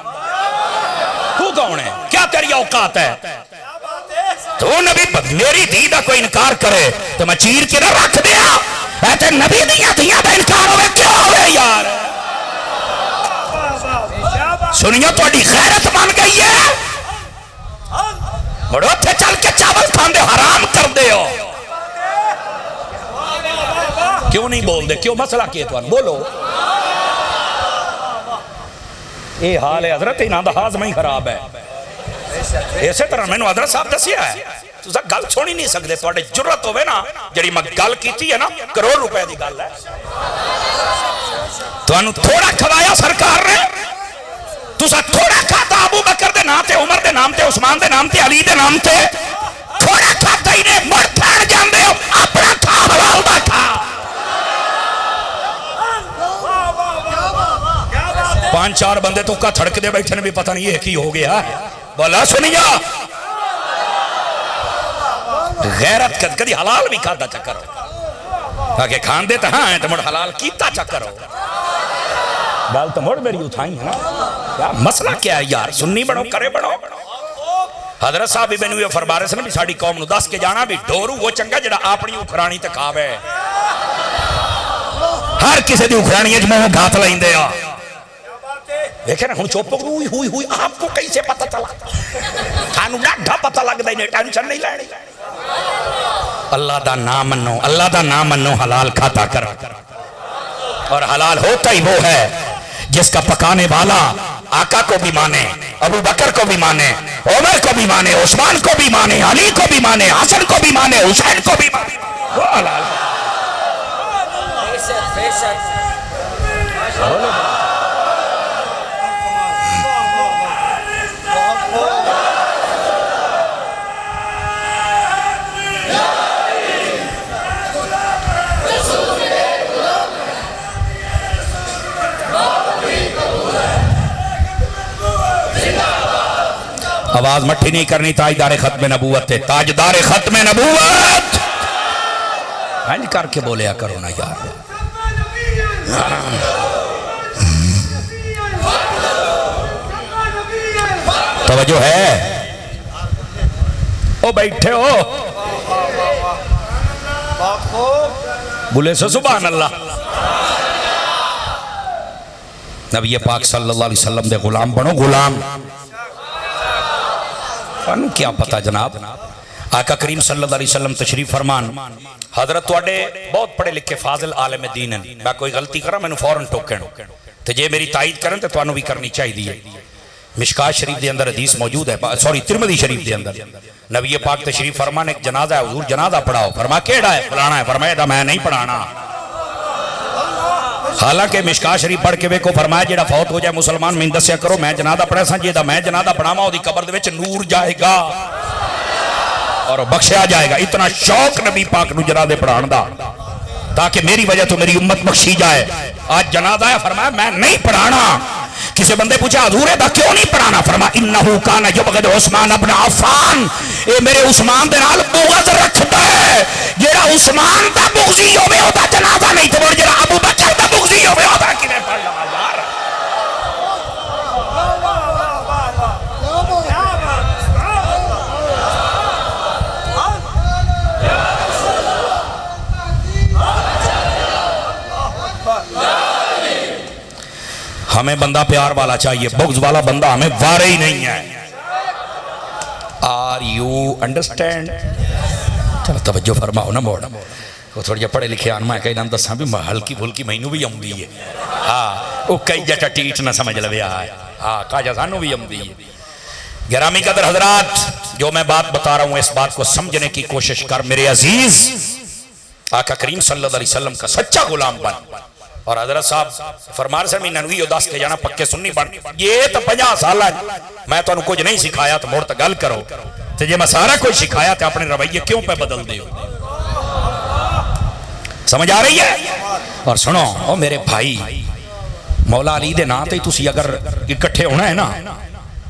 تو کون ہے؟ کیا تیری اوقات ہے؟ تو نبی میری دھی دا کوئی انکار کرے تو میں چیر کے نہ رکھ دیا. ایتے نبی دیا دا انکار ہوئے کیوں ہوئے یار؟ سنیو توڑی غیرت مان گئی ہے. بڑو تھے چل کے چاول کھاندے حرام کر دے ہو. کیوں نہیں بول دے؟ کیوں مسئلہ کیے تو بولو. اے حال ہے حضرت انہاں دا ہاضمہ ہی خراب ہے. اسی طرح میں نے حضرت صاحب دسیا ہے تو گل چھوڑی نہیں سکتے. تھوڑے جرت ہوئے نا جڑی میں گل کیتی ہے نا کروڑ روپے دی گل ہے. تو انہوں تھوڑا کھوایا سرکار نے. تو سا تھوڑا کھاتا ابو بکر دے نام تے عمر دے نام تے عثمان دے نام تے علی دے نام تے. تھوڑا کھاتا ہی نے مڑ پھیڑ جاندے ہو. اپنا کھا حلال دا کھا. 5-4 بندے تو کا تھڑک دے بیٹھے نے بھی پتہ نہیں یہ کی ہو گیا. بولا سنیا غیرت کدی حلال بھی کھاتا چکر ہو تاکہ کھان دے تو ہاں ہیں تو مڑ حلال کیتا چکر ہو. گل تو مڑ میری اٹھائی ہے نا. مسئلہ کیا ہے یار؟ سنی بڑھو کرے بڑھو. حضرت صاحب بھی بینو یہ فربارے سے نا بھی ساڑھی قوم نو دس کے جانا بھی ڈورو وہ چنگا جڑا اپنی اکھرانی تے کھاوے. ہر کسی دی اکھرانی اج منہ گھات لائیں دے آ. دیکھیں نا ہم چوپک ہوئی آپ کو کیسے پتہ چلا؟ تھانو لاڈھا پتہ لگ دے نہیں ٹینشن نہیں لینی. اللہ دا نام منو اللہ دا نام منو حلال کھاتا کرو. اور حلال ہوتا ہی وہ ہے جس کا پکانے والا آقا کو بھی مانے ابو بکر کو بھی مانے عمر کو بھی مانے عثمان کو بھی مانے علی کو بھی مانے حسن کو بھی مانے حسین کو بھی مانے. وہ حلال بے شک. آواز مٹھی نہیں کرنی. تاجدار ختم نبوت ہے. تاجدار ختم نبوت ہنج کر کے بولیا کرو نا یار. توجہ ہے. او بیٹھے ہو بولے سو سبحان اللہ. نبی پاک صلی اللہ علیہ وسلم دے غلام بنو. غلام انہوں کیا پتا جناب. آقا کریم صلی اللہ علیہ وسلم تشریف فرمان. حضرت توڑے بہت پڑھے لکھے فاضل عالم دین ہیں. میں کوئی غلطی کرا میں نے فوراں ٹوکن تو جے میری تائید کریں تو انہوں بھی کرنی چاہی دیئے. مشکات شریف دے اندر حدیث موجود ہے. سوری ترمذی شریف دے اندر نبی پاک تشریف فرمان ایک جنازہ ہے. حضور جنازہ پڑھاؤ. فرما کیڑا ہے؟ فلانا ہے. فرمایا تھا میں نہیں پڑھانا. حالانکہ مشکات شریف پڑھ کے ویکو فرمایا جیڑا فوت ہو جائے مسلمان میں دسیا کرو میں جنازہ پڑھا سا جیدہ میں جنازہ پڑھاما دی قبر دے وچ نور جائے گا اور بخشیا جائے گا. اتنا شوق نبی پاک نو جنازے پڑھان دا تاکہ میری وجہ تو میری امت بخشی جائے. آج جنازہ ہے فرمایا میں نہیں پڑھانا. کسی بندے پوچھا حضور دا کیوں نہیں پڑھانا؟ فرما انہو کان یبغض عثمان ابن عفان، اے میرے عثمان دے نال بغض رکھدا ہے، جیڑا عثمان دا بغضی ہوے او دا جنازہ نہیں تے جیڑا ابو بکر دا بغضی ہوے او دا کیویں پڑھ لواں یار؟ ہمیں بندہ پیار والا چاہیے، بغض والا بندہ ہمیں وارے ہی نہیں ہے۔ Are you understand? چلو توجہ فرماؤ نا موڑ، وہ تھوڑی جا پڑھے لکھے آن میں کہیں نام دساں بھی ہلکی بھلکی مہینوں بھی ہم دی ہے، وہ کئی جا ٹیٹ نہ سمجھ لوے آئے، کہا جا سانوں بھی ہم دی ہے۔ گرامی قدر حضرات، جو میں بات بتا رہا ہوں اس بات کو سمجھنے کی کوشش کر میرے عزیز، آقا کریم صلی اللہ علیہ وسلم کا سچا غلام بن۔ اور حضرت صاحب فرمار سے میں ننوی اداس کے جانا پکے سننی بن، یہ تو 50 سال ہے میں تو انہوں کچھ نہیں سکھایا تو موڑ تا گل کرو، تو یہ میں سارا کوئی سکھایا تو اپنے رویے کیوں پہ بدل دے ہو؟ سمجھ آ رہی ہے؟ اور سنو او میرے بھائی، مولا علی دے نا تے تسی اگر اکٹھے ہونا ہے نا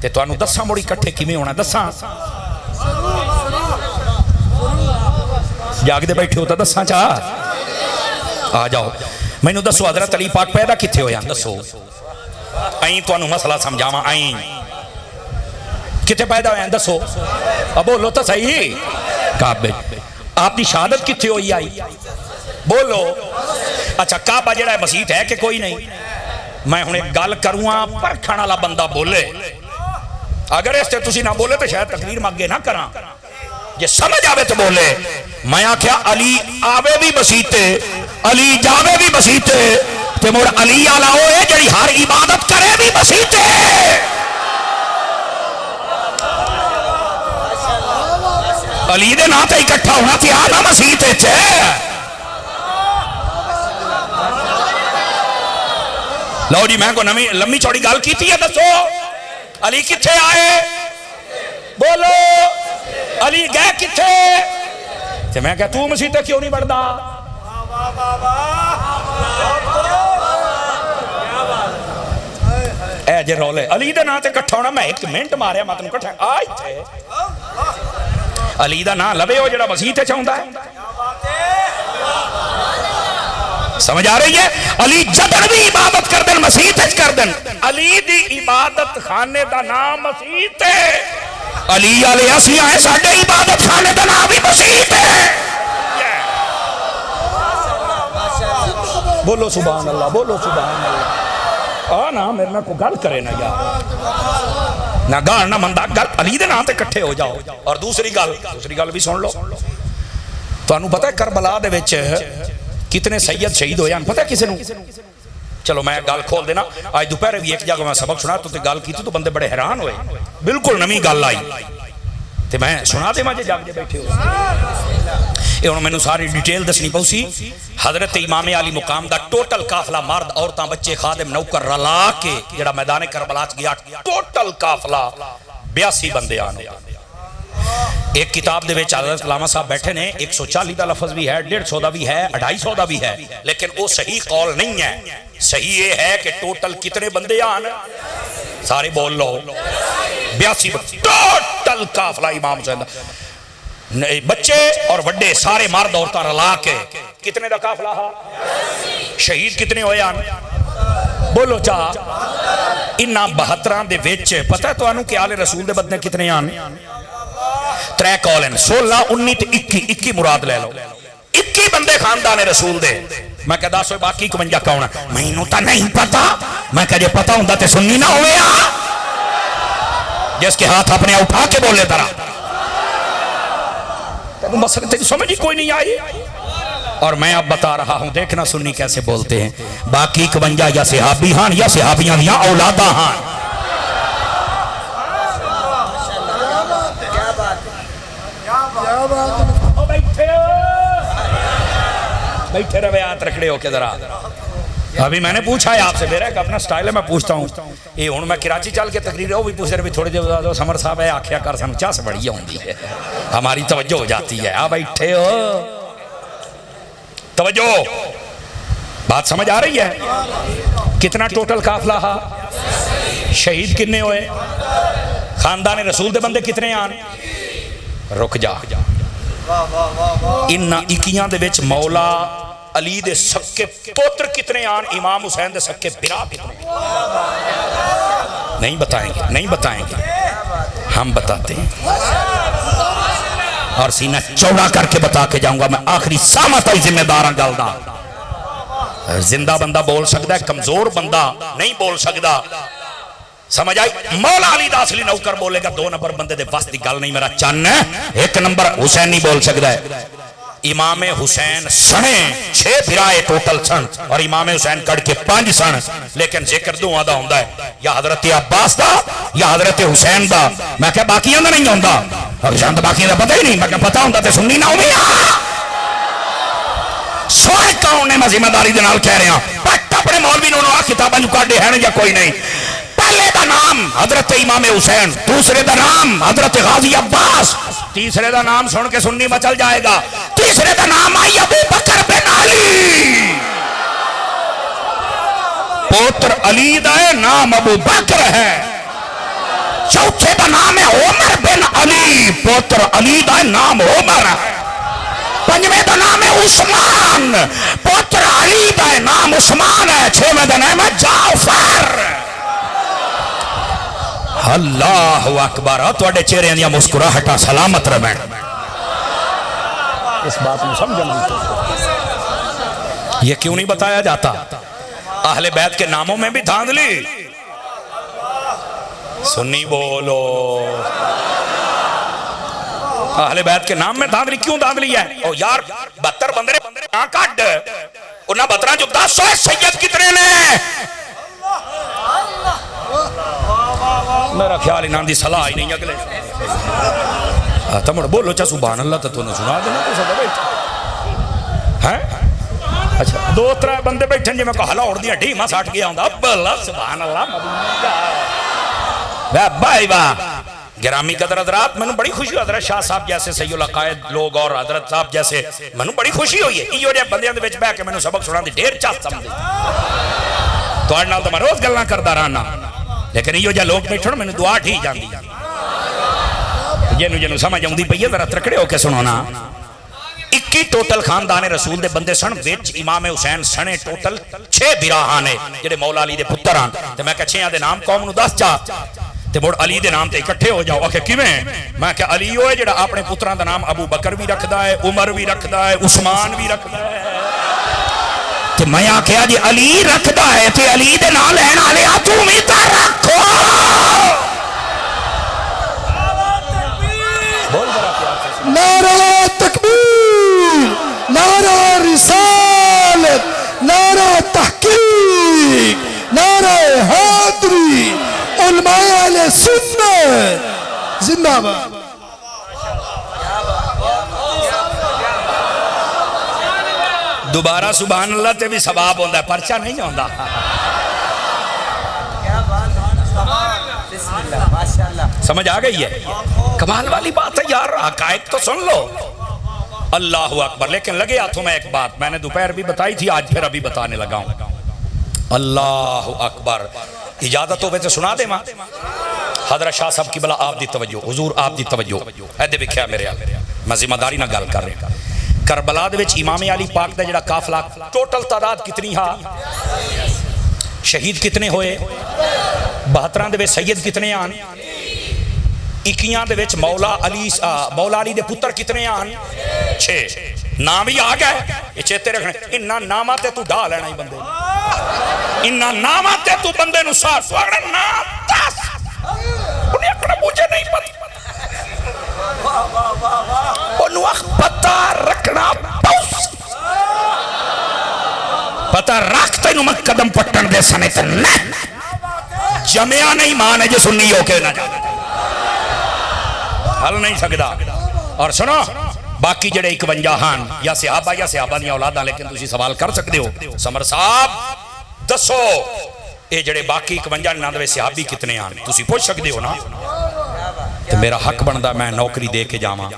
تے تو انہوں دساں موڑی اکٹھے کیویں ہونا دساں؟ جاگ دے بیٹھے ہوتا دساں چاہ آ جاؤ، میں نے دسو حضرت علی پاک پیدا کتھے ہویا دسو؟ آئیں تو انہوں مسئلہ سمجھاما، آئیں کتھے پیدا ہویا دسو؟ اب بولو تو صحیح، کعبے آپ دی شہادت کتھے ہوئی آئی؟ بولو۔ اچھا کعبہ جڑا ہے مسیح ہے کہ کوئی نہیں؟ میں ہوں ایک گل کروں پر کھانا لا بندہ بولے، اگر اس سے تسی نہ بولے تو شاید تقریر مگے نہ کراں، یہ سمجھ آوے تو بولے۔ میں آکھیا علی آوے بھی مسیتے، علی جاوے بھی مسیتے، تے مور علی آلہ ہوئے جڑی ہر عبادت کرے بھی مسیتے۔ علی دے ناتے اکٹھا ہونا تھی آنا مسیتے چھے۔ لو جی میں کو لمبی چوڑی گال کی تھی ہے دسو، علی کتھے آئے؟ بولو علی گئے کتھے؟ تے میں کہا تو مسیح تے کیوں نہیں بڑھدا؟ اے جے رولے علی دے نا تے کٹھا ہونا، میں ایک منٹ ماریا ماتن کٹھا آئی تھے علی دا نا لبے ہو جڑا مسیح تے چاہندہ ہے۔ سمجھ آ رہی ہے؟ علی جدن بھی عبادت کر دن مسیح تے کر دن، علی دی عبادت خانے دا نام مسیح تے، علی علیہ اسیاں ہے ساڑھے عبادت خانے دا نام بھی مسیح تے۔ بولو سبحان اللہ، بولو سبحان اللہ۔ نا میرے نا کو گل کرے نا یار، نہ گال نہ مندہ گل، علی دے نام تے کٹھے ہو جاؤ۔ اور دوسری گل بھی سن لو، تو انہوں پتہ ہے کربلا دے وچ کتنے سید شہید ہوئے ہیں پتہ ہے کسے نوں؟ چلو میں گل کھول دینا، آج دوپہر بھی ایک جگہ میں سبق سنا تو گل کی تو بندے بڑے حیران ہوئے، بالکل نمی گل آئی تے میں سنا دے مجھے جاگ دے بیٹھے ہو۔ یہ انہوں میں نے ساری ڈیٹیل دسنی پوسی۔ حضرت امام علی مقام دا ٹوٹل قافلہ مرد عورتاں بچے خادم نوکر رلا کے جڑا میدان کربلا گیا، ٹوٹل قافلہ 82 بندے آنے۔ ایک کتاب دے وچ حضرت علامہ صاحب بیٹھے نے 140 دا لفظ بھی ہے، 150 دا بھی ہے، 250 دا بھی ہے، لیکن وہ صحیح قول نہیں ہے۔ صحیح یہ ہے کہ ٹوٹل کتنے بندے آن؟ سارے بول لو 82 بندے، ٹوٹل قافلہ امام حسین بچے اور وڈے سارے مرد عورتاں رلا کے کتنے دا قافلہ ہے؟ شہید کتنے ہوئے آن؟ بولو چاہ انہاں 72 دے وچ پتہ ہے تو انہوں کہ آل رسول دے بدنے کتنے آن؟ 3 کولن 16 19 تے 21 مراد لے لو، 21 بندے خاندان رسول دے۔ میں کہا داسو باقی 51 کون ہے؟ میں انہوں تا نہیں پتا، میں کہا جے پتا ہوں دا تے سننی نہ ہوئے جس کے ہاتھ اپنے اٹھا کے بولے ترہ مسئلہ تیری سمجھی کوئی نہیں آئی۔ اور میں اب بتا رہا ہوں دیکھنا سنی کیسے بولتے ہیں، باقی 51 یا صحابی ہاں یا صحابیاں یا اولادہ ہاں۔ بیٹھے رویات رکھڑے ہو کے ذرا، ابھی میں نے پوچھا ہے آپ سے، میرا ایک اپنا سٹائل ہے میں پوچھتا ہوں، یہ ہوں میں کراچی چل کے تقریر ہے وہ بھی پوچھ رہے بھی تھوڑے جو سمر صاحب ہے آکھیا کر سن چاس بڑی ہوندی ہے، ہماری توجہ ہو جاتی ہے۔ آپ بیٹھے ہو توجہ، بات سمجھ آ رہی ہے؟ کتنا ٹوٹل قافلہ ہے؟ شہید کتنے ہوئے؟ خاندان رسول دے بندے کتنے آن؟ رک جا، انہاں اکیاں دے وچ مولا علی دے سکے پوتر کتنے آن؟ امام حسین دے سکے برا کتنے؟ نہیں بتائیں گے، نہیں بتائیں گے، ہم بتاتے ہیں اور سینہ چوڑا کر کے بتا کے جاؤں گا. میں آخری سامت ہی ذمہ دار ہوں. گل دا زندہ بندہ بول سکتا ہے، کمزور بندہ نہیں بول سکتا. سمجھ آئی؟ مولا علی دا اصلی نوکر بولے گا، 2 نمبر بندے دے واسطی گل نہیں، میرا چن ہے. 1 نمبر حسین نہیں بول سکتا ہے. امام حسین سنے 6 بھرائے ٹوٹل سن اور امام حسین کڑ کے 5 سن، لیکن ذکر دو آدھا ہوندہ ہے یا حضرت عباس دا یا حضرت حسین دا. میں کہا باقیاں دا نہیں ہوندہ، اور حسین دا باقیاں دا پتہ ہی نہیں. میں کہا پتہ ہوندہ تے سننی نہ ہوئی. سوائے کون نے؟ میں ذمہ داری دے نال کہہ رہے ہیں. پٹ اپنے مولوی نو آ کتاباں جو کاٹے ہیں یا کوئی نہیں. پہلے دا نام حضرت امام حسین، دوسرے دا نام حضرت غازی عباس، تیسرے دا نام سن کے سنی بچل جائے گا، تیسرے دا نام آئی ابو بکر بن علی. پوتر علی دا نام ابو بکر ہے. چوتھے دا نام ہے عمر بن علی، پوتر علی دا نام عمر ہے. پنجویں دا نام ہے عثمان، پوتر علی دا نام عثمان ہے. چھویں دا نام ہے جعفر. اللہ اکبر. توڑے چہرے دیا مسکراہٹاں سلامت رہن. اس بات میں سمجھنا یہ کیوں نہیں بتایا جاتا؟ اہل بیت کے ناموں میں بھی دھاندلی. سنی بولو، اہل بیت کے نام میں دھاندلی. کیوں دھاندلی ہے؟ او یار 72 بندرے نہ کٹ، انہاں 72 جو 10 ہے، سید کتنے نے؟ میرا خیال انہاں دی صلاح ہی نہیں. اگلے تمڑ بولو چا سبحان اللہ تو نے سنا دینا تو سدا بیٹھا ہیں. اچھا 2-3 بندے بیٹھے جی میں کہا لاہور دیا ڈھیما ساٹ گیا ہوں. اب اللہ سبحان اللہ واہ بھائی واہ. گرامی قدر حضرات، میں نے بڑی خوشی. حضرت شاہ صاحب جیسے سید العقائد لوگ اور حضرت صاحب جیسے میں نے بڑی خوشی ہوئی ہے. یہ جو بندیاں دے وچ بیٹھ کے میں نے سبق سنا دی ڈھیر چاہت سمجھے. تواڈے نال تو میں روز گلاں کردا رہنا، لیکن یہ جو لوگ بیٹھے میں نے دعا ٹھی جاندی. جنوں سمجھ آؤندی پئی ہے ذرا ترکڑے ہو کے سنو نا. 21 ٹوٹل خاندان رسول دے بندے سن، وچ امام حسین سنے ٹوٹل 6 بھرا نے جڑے مولا علی دے پتر ہن. تے میں کہ 6 دے نام قوم نو دس چا تے مڑ علی دے نام تے اکٹھے ہو جاؤ. کہ کیویں؟ میں کہ علی ہوئے جڑا اپنے پتراں دا نام ابو بکر بھی رکھدا ہے، عمر بھی رکھدا ہے، عثمان بھی رکھدا ہے. تے میں آکھیا جی علی رکھدا ہے تے علی دے نام لین والے آ تو وی تے رکھو. نعرہ تکبیر، نعرہ رسالت، نعرہ تحقیق، نعرہ حیدری، علماء اہل سنت زندہ باد. دوبارہ سبحان اللہ تے بھی ثواب ہوندا ہے، پرچہ نہیں ہوندا. سمجھ آ گئی ہے؟ کمال والی بات ہے یار. حقائق تو سن لو. اللہ اکبر. لیکن لگے ہاتھوں میں ایک بات میں نے دوپہر بھی بتائی تھی، آج پھر ابھی بتانے لگا ہوں. اللہ اکبر. اجازت ہوئے تو سنا دے ماں. حضرت شاہ صاحب کی بلا آپ دی توجہ، حضور آپ دی توجہ. ایدے بکھیا میرے آل میں ذمہ داری نہ گل کر رہے. کربلا دے وچ امام علی پاک دا جڑا قافلہ ٹوٹل تعداد کتنی ہا؟ شہید کتنے ہوئے؟ 72 دے وچ سید کتنے آن؟ 21 دے وچ مولا علی دے پتر کتنے آن؟ 6. نام ہی آ گئے. یہ چیتے رکھنے انہاں نامہ تے تو ڈال لینا ہی بندے، انہاں نامہ تے تو بندے نو ساتھ سوڑا نام دس انہیں اکڑا مجھے نہیں پتا. انہوں پتہ رکھنا پتہ رکھتے انہوں میں قدم پٹن دے سنے تے نہیں جمعہ نہیں مانے جو سنی ہو کے نہ جانا حل نہیں سکتا. اور سنو باقی جڑے 51 ہاں یا صحابہ دیا اولاداں، لیکن تسی سوال کر سکتے ہو سمر صاحب دسو اے جڑے باقی 51 ناندوے صحابی کتنے آن؟ تسی پوچھ سکتے ہو نا. تو میرا حق بندہ میں نوکری دے کے جاواں.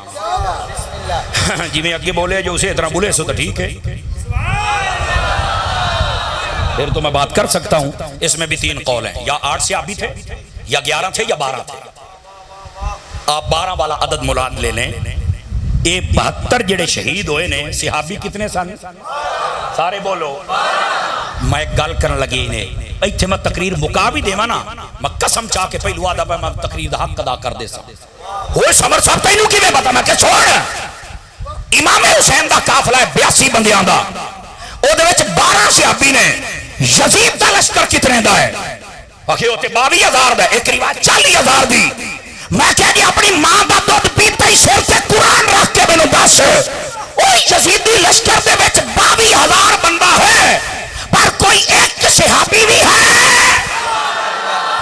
جی میں اگے بولے جو اسے اتنا بولے سو تو ٹھیک ہے. پھر تو میں بات کر سکتا ہوں. اس میں بھی 3 قول ہیں, یا 8 صحابی تھے یا 11 تھے یا 12 تھے. آپ 12 والا عدد مراد لے لیں. یہ 72 جڑے شہید ہوئے نے صحابی کتنے سن؟ سارے بولو. میں ایک گل کرن لگی نے ایتھے میں تقریر مکا بھی دیواں نا, میں قسم چاہ کے پہلو آدھا میں تقریر دا حق ادا کر دے سا. ہوئے سمر صاحب تینوں کیویں پتا؟ میں کہ چھوڑ, امام حسین دا قافلہ ہے 82 بندیاں دا, او دے وچ 12 صحابی نے. یزید دا لشکر کتنے دا ہے؟ آخر ہوتے 22,000 دا, ایک روایت 40,000 دی. میں کہہ دی اپنی ماں دا دودھ پیتے ہی سر تے قرآن رکھ کے مینوں دس, او یزیدی لشکر دے وچ 22,000 بندہ ہے, پر کوئی ایک صحابی بھی ہے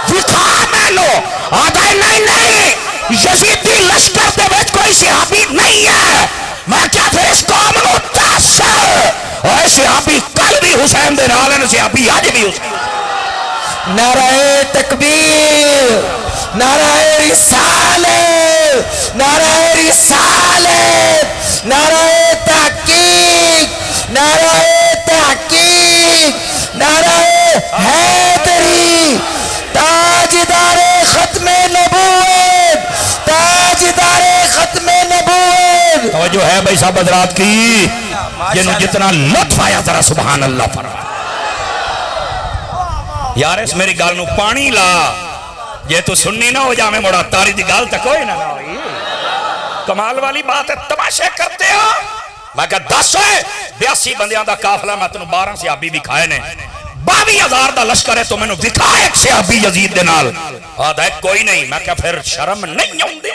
دکھا میں لو. آدھے نہیں یزیدی لشکر دے وچ کوئی صحابی نہیں ہے. میں کیا پھر اس قوم نو دس, اور صحابی کل بھی حسین دے نال ہیں, صحابی آج بھی حسین. نعرہ تکبیر, نعرہ رسالت, نعرہ رسالت, نعرہ تحقیق, نعرہ تحقیق, نعرہ حیدری, تاجدار ختم نبوت, تاجدار ختم نبوت. توجہ ہے بھائی صاحب حضرات کی, جنہوں جتنا لطف آیا ذرا سبحان اللہ فرما. یار اس میری گال نو پانی لا, یہ تو سننی نہ ہو جا میں مڑا تاری دی گال تک ہوئی نہ ہوئی. کمال والی بات ہے, تماشے کرتے ہو. میں کہا 10 ہے 82 بندیاں دا قافلہ, میں تنوں 12 صحابی بھی کھائے نے. 22,000 دا لشکر ہے تو میں نے دکھا ایک صحابی یزید دے نال. آدھا ہے کوئی نہیں. میں کہا پھر شرم نہیں ہوں دے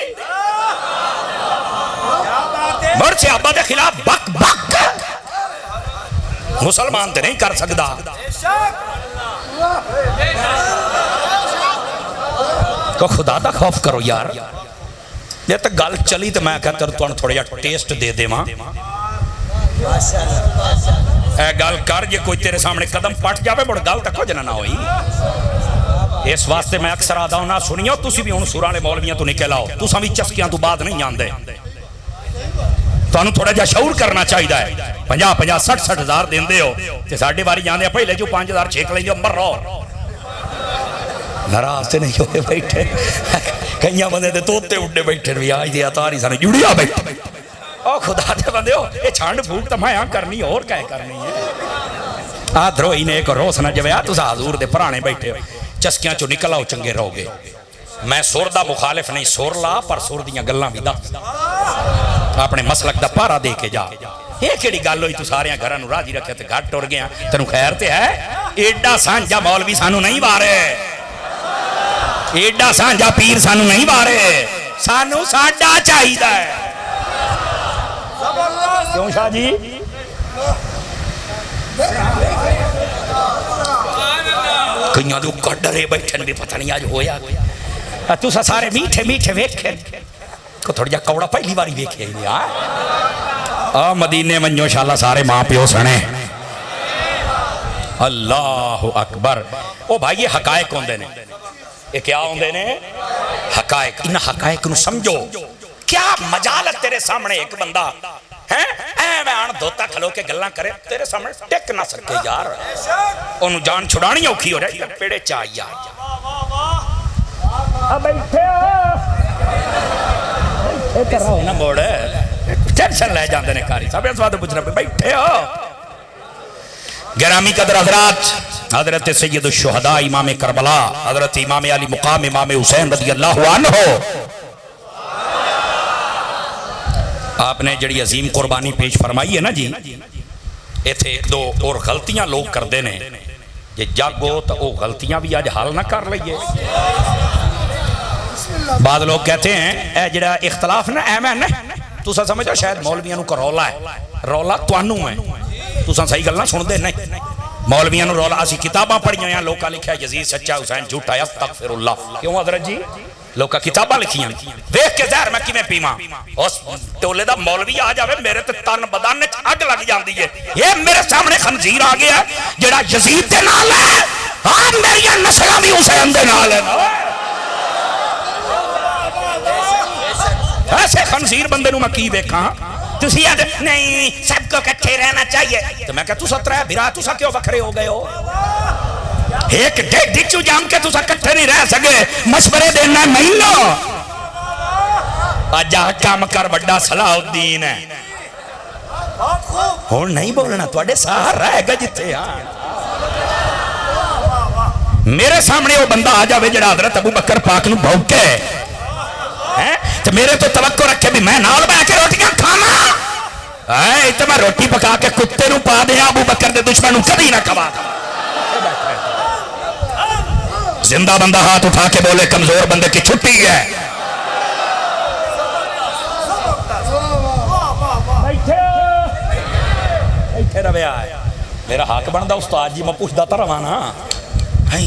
مر صحابہ دے خلاف بک بک مسلمان تے نہیں کر سکدا. تو خدا دا خوف کرو یار. یہ تو گل چلی تو میں کہتا ہوں تو تھوڑا جا ٹیسٹ دے دے ماں. اے گل کر جے کوئی تیرے سامنے قدم پٹ جاوے بڑا گل تک ہو جنا نہ ہوئی. اس واسطے میں اکثر آدھا ہوں نہ سنیو, تُسی بھی ہوں سورالے مولویاں تو نکل آؤ, تُساں بھی چسکیاں تو بات نہیں جان دے. تو انہوں تھوڑا جا شعور کرنا چاہیے ہے. 50 60 ہزار دین دے ہو تے ساڑھے باری جاندے ہیں پہلے جو 5,000 چھیک لیں جو مر رہو. ناراض سے نہیں ہوئے بیٹھے, کئیاں بندے دے توتے اڑے بیٹھے بھی آج دیا تاری سانے جڑیا بیٹھے. او خدا دے بندے ہو, یہ چھانڈ پھوٹ تو میں کرنی اور کہے کرنی ہے. آدھرو ہی نے ایک روس نہ جوے آ تُسا حضور دے پرانے بیٹھے چسکیاں چو نکل آؤ چنگے رہو گے. میں سور دا مخالف نہیں, سور لا پر سور دیاں گلاں بھی دا اپنے مسلک دا پارا دے کے جا. یہ کیڑی گل ہوئی تو سارے گھراں نو راضی رکھے تے گھٹ ٹر گیا. تینوں خیر تے ہے, ایڈا سانجا مولوی سانو نہیں وارے, ایڈا سانجا پیر سانو نہیں وارے, سانو ساڈا چاہیدا ہے. کیوں شاہ جی؟ کئیاں دے ڈرے بیٹھن بھی پتہ نہیں آج ہویا. تُسا سارے میٹھے میٹھے ویکھے کو تھوڑا جا کوڑا پہلی باری ویکھے ہی نہیں. مدینے منجو انشاءاللہ سارے ماں پیو سنے. اللہ اکبر. او بھائی یہ حقائق ہوندے نے, یہ کیا ہوندے نے حقائق. ان حقائق نو سمجھو. کیا مجالت تیرے سامنے ایک بندہ ہے اے میں آن دھوتا کھلو کے گلاں کرے تیرے سامنے ٹک نہ سکے یار, انہوں جان چھڑانی اوکھی ہو رہی ہے. پیڑے چاہیا بیٹھے ہو کر رہا ہو نا موڑ ٹینشن لے جاندے نے کاری صاحب. اس وقت پوچھ رہا بیٹھے ہو. گرامی قدر حضرات, حضرت سید الشہداء امام کربلا حضرت امام علی مقام امام حسین رضی اللہ عنہ, آپ نے جڑی عظیم قربانی پیش فرمائی ہے نا جی, ایتھے ایک دو اور غلطیاں لوگ کر دینے. یہ جاگو تو وہ غلطیاں بھی آج حال نہ کر لئیے. بعض لوگ کہتے ہیں اے جڑا اختلاف نا اے میں نہیں, تو سا سمجھو شاید مولویاں کا رولا ہے. رولا توانوں ہے, تو سا صحیح گلنا سن دے نہیں. مولویاں نو رولا اسی کتاباں پڑھیاں ہیں, لوکا لکھا ہے یزید سچا حسین جھوٹا ہے استغفر اللہ. کیوں حضرت جی؟ لوکا کتاباں لکھی ہیں. دیکھ کے زہر میں کی میں پیما, اس ٹولے دا مولوی آ جاوے میرے تے تن بدن وچ اگ لگ جاندی ہے. یہ میرے سامنے خنزیر آ گیا جڑا یزید دے نال ہے, ہاں میری نسلاں بھی حسین دے نال ہے. ایسے خنزیر بندے نو میں کی دیکھاں تسی آدھے نہیں سب کو کٹھے رہنا چاہیے. تو میں کہا تسا ترے بھرا تسا کیوں بکھرے ہو گئے ہو؟ ایک ڈیک ڈچو جام کے تسا کٹھے نہیں رہ سکے. مشورے دینا مہینوں اجا کام کر بڑا صلاح الدین ہے. ہوں نہیں بولنا تواڈے ساہ رہے گا جتھے. ہاں میرے سامنے وہ بندہ آ جاوے جڑا حضرت ابو بکر پاک نو بھوکے تو میرے تو توقع رکھے بھی میں نال بیٹھ کے روٹیاں کھانا. تو میں روٹی پکا کے کتے نو پا دیا ابو بکر دے دشمن نو کبھی نہ کھوا. زندہ بندہ ہاتھ اٹھا کے بولے کمزور بندے کی چھٹی ہے. میرا حق بنتا استاد جی میں پوچھتا تو روانا.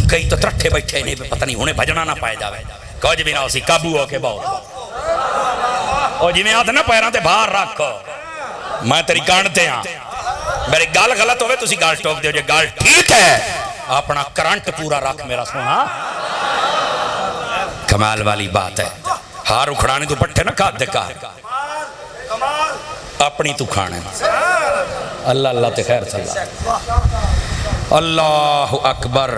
کئی تو ترٹھے بیٹھے نہیں پتہ نہیں انہیں بجنا نہ پائے جاوے کچھ بھی نہ اسی قابو ہو کے بہت اور جی میں آدھے نا پیران تے باہر رکھ میں تیری گانڈتے ہاں. میری گال غلط ہوئے تو اسی گال ٹوک دے جو گال ٹھیک ہے اپنا کرنٹ پورا رکھ میرا سونا. کمال والی بات ہے. ہار اکھڑانے تو پٹھے نہ کھات دے کار اپنی تو کھانے. اللہ اللہ تے خیر صلی اللہ. اللہ اکبر.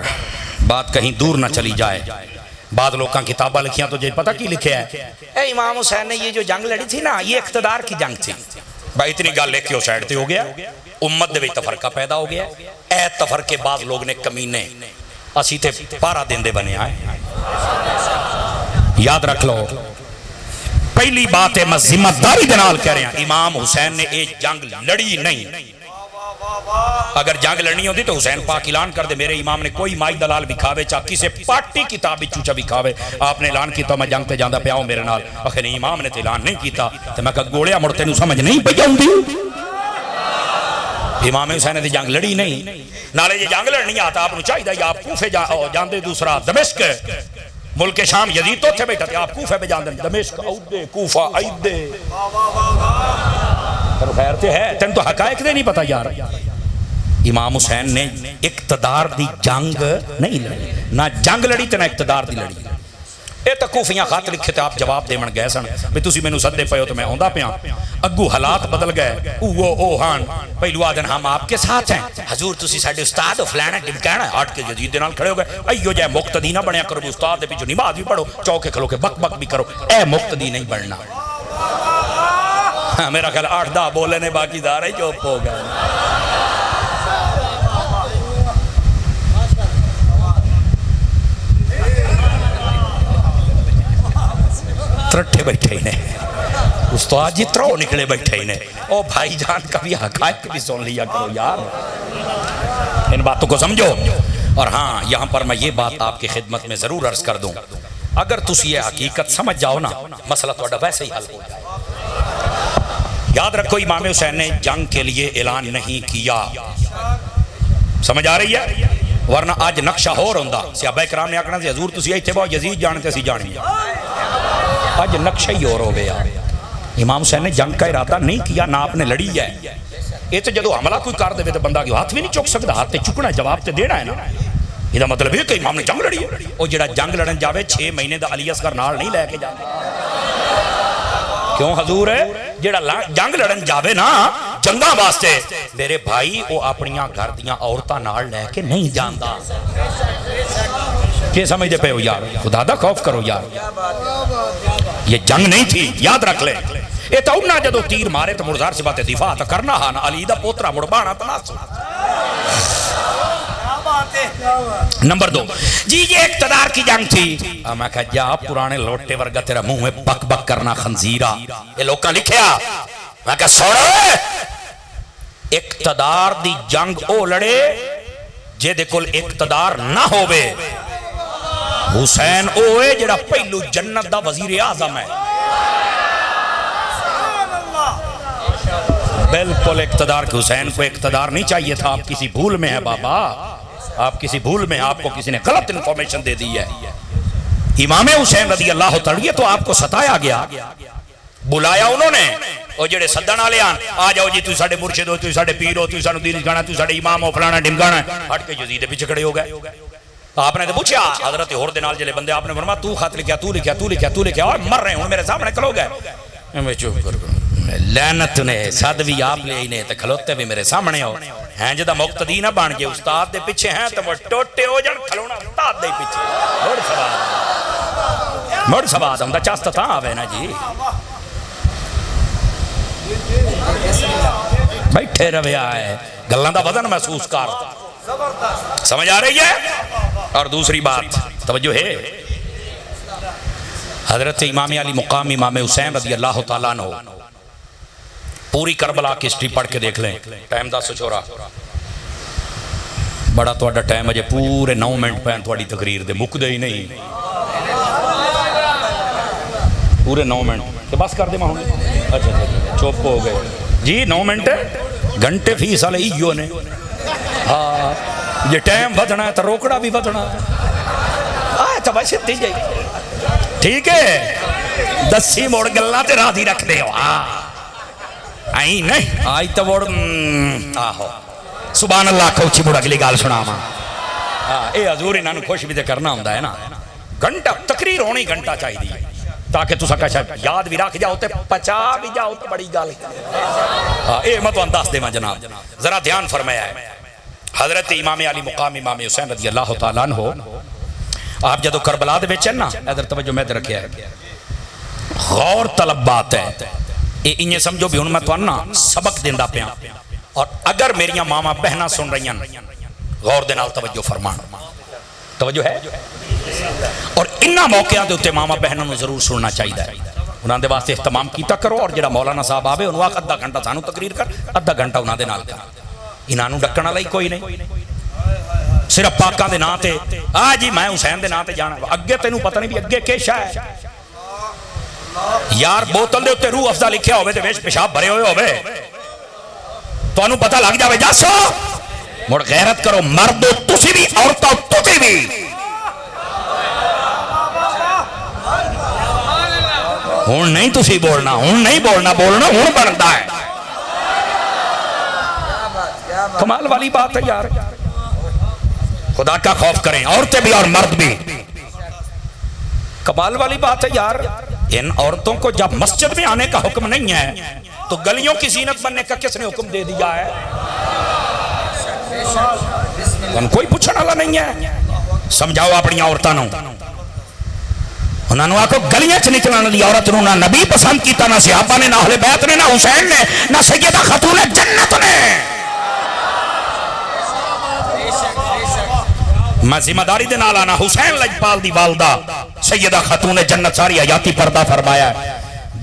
بات کہیں دور نہ چلی جائے. بعد لوگاں کتابہ لکھیاں تو جی پتہ کی لکھے ہے اے امام حسین نے یہ جو جنگ لڑی تھی نا یہ اقتدار کی جنگ تھی. بھائی اتنی گال لے کے وہ سائڈ تے ہو گیا. امت دے بھی تفرقہ پیدا ہو گیا. اے تفرقے بعد لوگ نے کمینے اسی تے پارا دیندے بنے آئے. یاد رکھ لو پہلی بات ہے میں ذمہ داری دنال کہہ رہے ہیں امام حسین نے ایک جنگ لڑی نہیں. اگر جنگ لڑنی ہوتی تو حسین پاک اعلان کر دے میرے امام نے کوئی مائی دلال بھی کھاوے چاہ کسے پاٹی کتاب بھی چوچا بھی کھاوے آپ نے اعلان کیتا میں جنگ تے جاندہ پہ آؤں میرے نال. اخیر نہیں امام نے تے اعلان نہیں کیتا تو میں کہا گوڑیا مڑتے نو سمجھ نہیں پہ جاؤں دی. امام حسین نے جنگ لڑی نہیں. نالے یہ جنگ لڑنی آتا آپ نے چاہی دا یا آپ کوفے جاندے دوسرا دمشق ملک شام یزید تو تھے بیٹھا تھے آپ کوفے پہ جاندے دمشق اودے کوفہ ایدے تنو خیر تے ہے تن تو حقائق دے نہیں پتا یار. امام حسین نے اقتدار دی جنگ نہیں لڑی نہ جنگ لڑی تے نہ اقتدار دی لڑی. اے تا کوفیاں خط لکھے تے آپ جواب دے من گئے سن بھی تسی میں نو صدے پہ ہو تو میں ہوندہ پہ ہاں. اگو حالات بدل گئے او ہان پہلو آدن ہم آپ کے ساتھ ہیں حضور تسی ساڑھے استاد فلانا ڈمکانا ہٹ کے یزید دے نال کھڑے ہو گئے. ایو جائے مقتدی نہ بنیا کرو استاد دے پیچھو نماز بھی پڑھو چوکے کھلو کے بک بک بھی کرو. اے مقتدی نہیں بننا. میرا خیال 8-10 بولے نے باقی دارے چوپ ہو گئے. ترٹھے بیٹھے ہی نے استاد جی ترو نکلے بیٹھے ہی نے. او بھائی جان کبھی حقائق بھی سن لیا کرو یار ان باتوں کو سمجھو. اور ہاں یہاں پر میں یہ بات آپ کی خدمت میں ضرور عرض کر دوں اگر تسی یہ حقیقت سمجھ جاؤ نا مسئلہ توڑا ویسے ہی حل ہو جائے. یاد رکھو امام حسین نے جنگ کے لیے اعلان نہیں کیا. سمجھ آ رہی ہے ورنہ آج نقشہ ہو رہا صحابہ کرام نے آکھنا سی حضور تسی ایتھے بہت یزید جانتے سی جانی آج نقشہ ہی ہو گیا. امام حسین نے جنگ کا ارادہ نہیں کیا نہ آپ نے لڑی ہے. یہ تو جدو حملہ کوئی کر دے تو بندہ کی ہاتھ بھی نہیں چک سکتا ہاتھ تے چکنا جواب تے دینا ہے نا. یہ مطلب ہے کہ امام نے جنگ لڑی ہے. اور جڑا جنگ لڑن جاوے 6 مہینے دا علی اصغر نال نہیں لے کے جاندے. کیوں حضور ہے جڑا جنگ لڑن جاوے نا جنگاں واسطے میرے بھائی وہ اپنیاں گھر دیاں عورتاں نال لے کے نہیں جاندا. کیا سمجھتے پہ ہو یار خدا دا خوف کرو یار. یہ جنگ نہیں تھی یاد رکھ لے. یہ تو انہاں جدو تیر مارے تو مرزار سے باتیں دفاع تا کرنا ہانا علی دا پوترا مڑبانا تناسو. نمبر 2 جی یہ اقتدار کی جنگ تھی. میں کہا جا پرانے لوٹے ورگا تیرا منہ میں بک بک کرنا خنزیرہ. یہ لوگاں لکھیا میں کہا سوڑو اقتدار دی جنگ او لڑے جے دے کل اقتدار نہ ہوئے. حسین اوے جڑا پہلو جنت دا وزیر اعظم ہے. بالکل اقتدار کے حسین کو اقتدار نہیں چاہیے تھا. آپ کسی بھول میں ہے بابا آپ کسی بھول میں آپ کو کسی نے غلط انفارمیشن دے دی ہے. امام حسین رضی اللہ تعالیٰ تو آپ کو ستایا گیا بلایا انہوں نے اور جڑے صدن والے آ جاؤ جی تسی ساڈے مرشد ہو تسی ساڈے پیر ہو تسی سانو دین سکھانا تسی ساڈے امام ہو فلانا ڈمکانا ہٹ کے یزید دے پیچھے کھڑے ہو گئے. آپ نے تو پوچھا حضرت ہور دے نال جڑے بندے آپ نے فرمایا تو خط لکھیا تو لکھیا تو لکھیا تو لکھیا اور مر رہے ہوں میرے سامنے کھلو گئے. میں چپ کر لعنت نے صد بھی آپ لے ہی نے تے کھلوتے بھی میرے سامنے ہو ہیں جدا مقتدی نہ بن گئے استاد دے پیچھے ہیں تو وہ ٹوٹے ہو جان کھلونا استاد دے پیچھے مڑ سواد ہوندا چست تاں آوے نا جی بیٹھے رویا ہے گلاں دا وزن محسوس کر سمجھ آ رہی ہے اور دوسری بات توجہ ہے حضرت امام علی مقام امام حسین رضی اللہ تعالیٰ عنہ پوری کربلا کی ہسٹری پڑھ کے دیکھ لیں ٹائم 10 چھوڑا بڑا توڑا ٹائم اجے پورے 9 منٹ پہن توڑی تقریر دے مک دے ہی نہیں پورے 9 منٹ کہ بس کر دے ماں اچھا چوپ ہو گئے جی 9 منٹ گھنٹے فی سالے ایو نے ہاں یہ ٹائم بدھنا ہے تو روکڑا بھی بدھنا ہے تو بس اتنی جائی ٹھیک ہے 10 موڑ گلنا تے راہ دی رکھ دے ہو آئی نہیں آئی تو موڑ آہو سبحان اللہ کوچی موڑ اگلی گال سنا ماں اے حضور انہوں خوش بھی دے کرنا ہوں ہے نا گھنٹہ تقریر ہونی گھنٹہ چاہی دی تاکہ تو سکا شاید یاد بھی رکھ جاؤ تے پچا بھی جاؤ تے بڑی گال اے مطلب انداز دے ماں جناب ذرا دھیان فرمایا ہے حضرت امام علی مقام امام حسین رضی اللہ تعالیٰ عنہ آپ جدو کربلا دے بیچے نا ادھر توجہ میں دے رکھیا ہے غور طلب بات ہے انہیں سمجھو بھی ان میں تو انہا سبق دیندہ پیاں اور اگر میریاں ماما بہنا سن رہی ہیں غور دینال توجہ فرمان توجہ ہے اور انہا موقعہ دے ہوتے ماما بہنوں نے ضرور سننا چاہیے انہاں دے واسطے احتمام کیتا کرو اور جڑا مولانا صاحب آبے انہوں آکھ ادھا گھنٹہ سانو تقریر کر ادھا گھنٹہ انہاں دے نال کر انہاں نو ڈکنا لئی کوئی نہیں صرف پاکاں دے ناتے جی میں حسین دے ناتے جانا اگے تینوں پتہ نہیں بھی اگے کیشا ہے یار بوتل دے ہوتے روح افضا لکھیا ہوئے دے ویش پیشاب بھرے ہوئے ہوئے تو انہوں پتہ لگ جاوے جاسو مڑ غیرت کرو مردو تسی بھی عورتوں تسی بھی ہون نہیں تسی بولنا ہون نہیں بولنا بولنا ہون بنتا ہے کمال والی بات ہے یار خدا کا خوف کریں عورتیں بھی اور مرد بھی کمال والی بات ہے یار ان عورتوں کو جب مسجد میں آنے کا حکم نہیں ہے تو گلیوں کی زینت بننے کا کس نے حکم دے دیا ہے ان کوئی پوچھنا والا نہیں ہے سمجھاؤ اپنی عورتوں انہوں نے آکو گلیاں چھ نکلانا دی عورت نہ نبی پسند کیتا نہ صحابہ نے نہ اہل بیت نے نہ حسین نے نہ سیدہ خاتون جنت نے میں ذمہ داری دے نال آنا حسین لجپال دی والدہ سیدہ خاتون جنت ساری حیاتی پردہ فرمایا ہے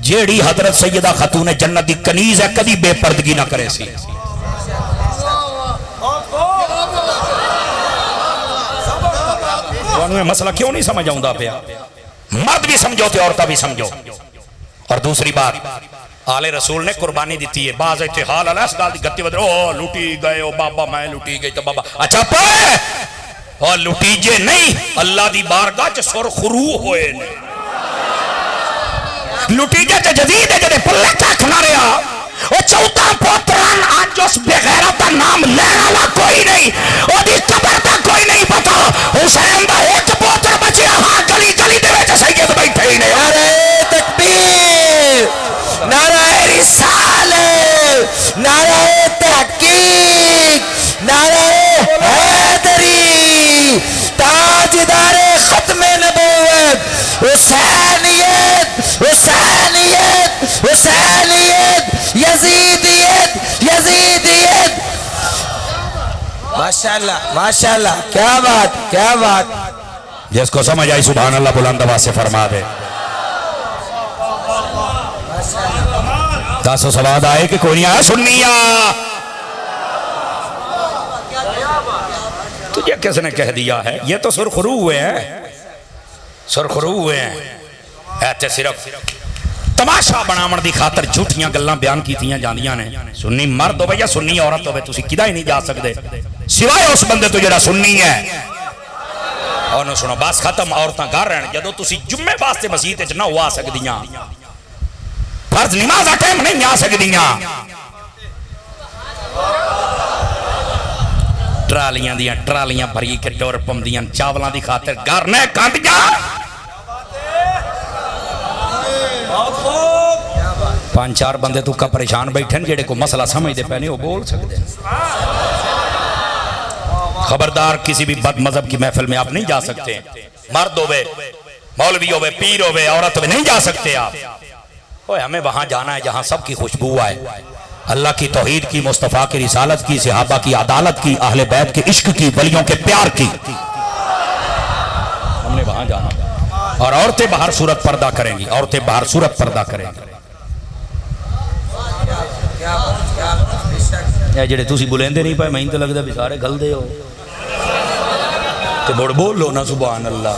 جیڑی حضرت سیدہ خاتون جنت دی کنیز ہے کدی بے پردگی نہ کرے سی انہوں مسئلہ کیوں نہیں سمجھ آؤں دا پیا مرد بھی سمجھو تے عورتہ بھی سمجھو اور دوسری بات آل رسول نے قربانی دیتی ہے بعض اتحال علیہ اس گال دی گتی ودر او لوٹی گئے او بابا میں لوٹی گئی تو بابا اچھا پہ اور لوٹیجے نہیں اللہ دی بارگاہ چھ سر خرو ہوئے نے لوٹیجے چھ جدید ہے جدے پلے چاک نہ رہا او چوتا پوتران آج اس بغیرتا نام لینا لا کوئی نہیں او دی قبر تا کوئی نہیں پتا حسین دا ایک پوتر بچیا ہاں گلی گلی دے ویچے سید بیٹھے ہی نہیں نعرہ تکبیر نعرہ رسالت نعرہ تحقیق نعرہ حیدری تاجدار ختم نبوت حسینیت حسینیت حسینیت یزیدیت یزیدیت ماشاءاللہ ماشاءاللہ کیا بات جس کو سمجھ آئی سبحان اللہ بلند آواز سے فرما دے دس و سواد آئے کہ کوئی نہیں آیا سنیا تجھے کس نے کہہ دیا ہے یہ تو سرخرو ہوئے ہیں سرخرو ہوئے ہیں ایتے صرف تماشا بنامن دی خاطر جھوٹیاں گلاں بیان کیتیاں جاندیاں نے سنی مرد ہوئے یا سنی عورت ہوئے تسی کدھا ہی نہیں جا سکتے سوائے اس بندے تو جڑا سنی ہے اور نہ سنو بس ختم عورتاں گھر رہن جدو تسی جمعے واسطے مسجد وچ نہ ہوا سکدیاں فرض نماز ٹائم نہیں آ سکدیاں ٹرالیاں بھری کے ٹور پمدیاں چاولاں دی خاطر گھر نہ کانٹ جا پانچ چار بندے تو کا پریشان بیٹھے ہیں جڑے کو مسئلہ سمجھتے پہنے وہ بول سکتے ہیں. خبردار کسی بھی بد مذہب کی محفل میں آپ نہیں جا سکتے. مرد ہوئے مولوی ہوئے پیر ہوئے عورت ہوئے نہیں جا سکتے آپ. ہمیں وہاں جانا ہے جہاں سب کی خوشبو آئے, اللہ کی توحید کی, مصطفیٰ کی رسالت کی, صحابہ کی عدالت کی, اہل بیت کے عشق کی, ولیوں کے پیار کی. ہم نے وہاں جانا. اور عورتیں باہر صورت پردہ کریں گی, عورتیں باہر صورت پردہ کریں گی. اے جڑے تسی بلیندے نہیں پائے میں تو لگتا بھی سارے گل دے ہو تو بڑ بول لو نا سبحان اللہ.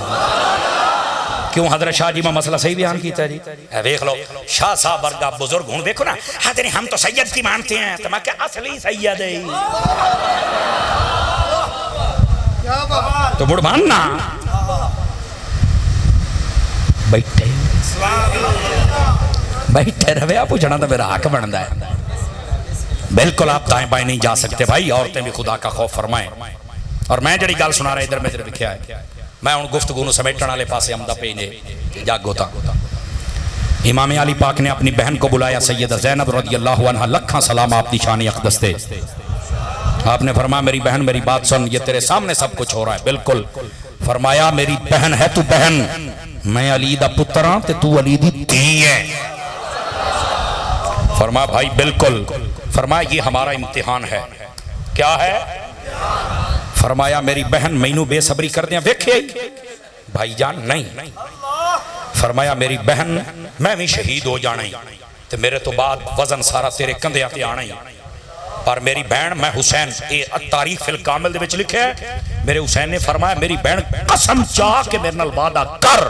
کیوں حضرت شاہ جی میں مسئلہ صحیح بیان کیتا ہے جی. دیکھ لو شاہ صاحب ورگا بزرگ ہوں, دیکھو نا حضرت ہم تو سید کی مانتے ہیں, تو میں کہ اصلی سید ہے تو بڑ ماننا. بیٹھے بیٹھے رویا پوچھنا تو میرا حق بنتا ہے. بالکل آپ دائیں بائیں نہیں جا سکتے بھائی, عورتیں بھی خدا کا خوف فرمائیں. اور میں جڑی گل سنا رہا ادھر میں تیرے لکھیا ہے, میں ان گفتگو سمیٹن والے پاسے آمدہ پینے جاگ ہوتا. امام علی پاک نے اپنی بہن کو بلایا, سیدہ زینب رضی اللہ عنہ, لکھاں سلام آپ دی شان اقدس تے. آپ نے فرمایا میری بہن میری بات سن, یہ تیرے سامنے سب کچھ ہو رہا ہے. بالکل. فرمایا میری بہن ہے تو بہن, میں علی دا پتر ہاں تے تو علی دی دھی ہے. فرمایا بھائی بالکل. فرمایا یہ ہمارا امتحان ہے. کیا ہے؟ فرمایا میری بہن مینوں بے صبری کر دیا ویکھے بھائی جان نہیں. فرمایا میری بہن میں بھی شہید ہو جانا ہی, تو میرے تو بعد وزن سارا تیرے کندھے آتے آنا ہی. پر میری بہن میں حسین, تاریخ فی الکامل دے وچ لکھے ہے, میرے حسین نے فرمایا میری بہن قسم چاہ کے میرے نال وعدہ کر,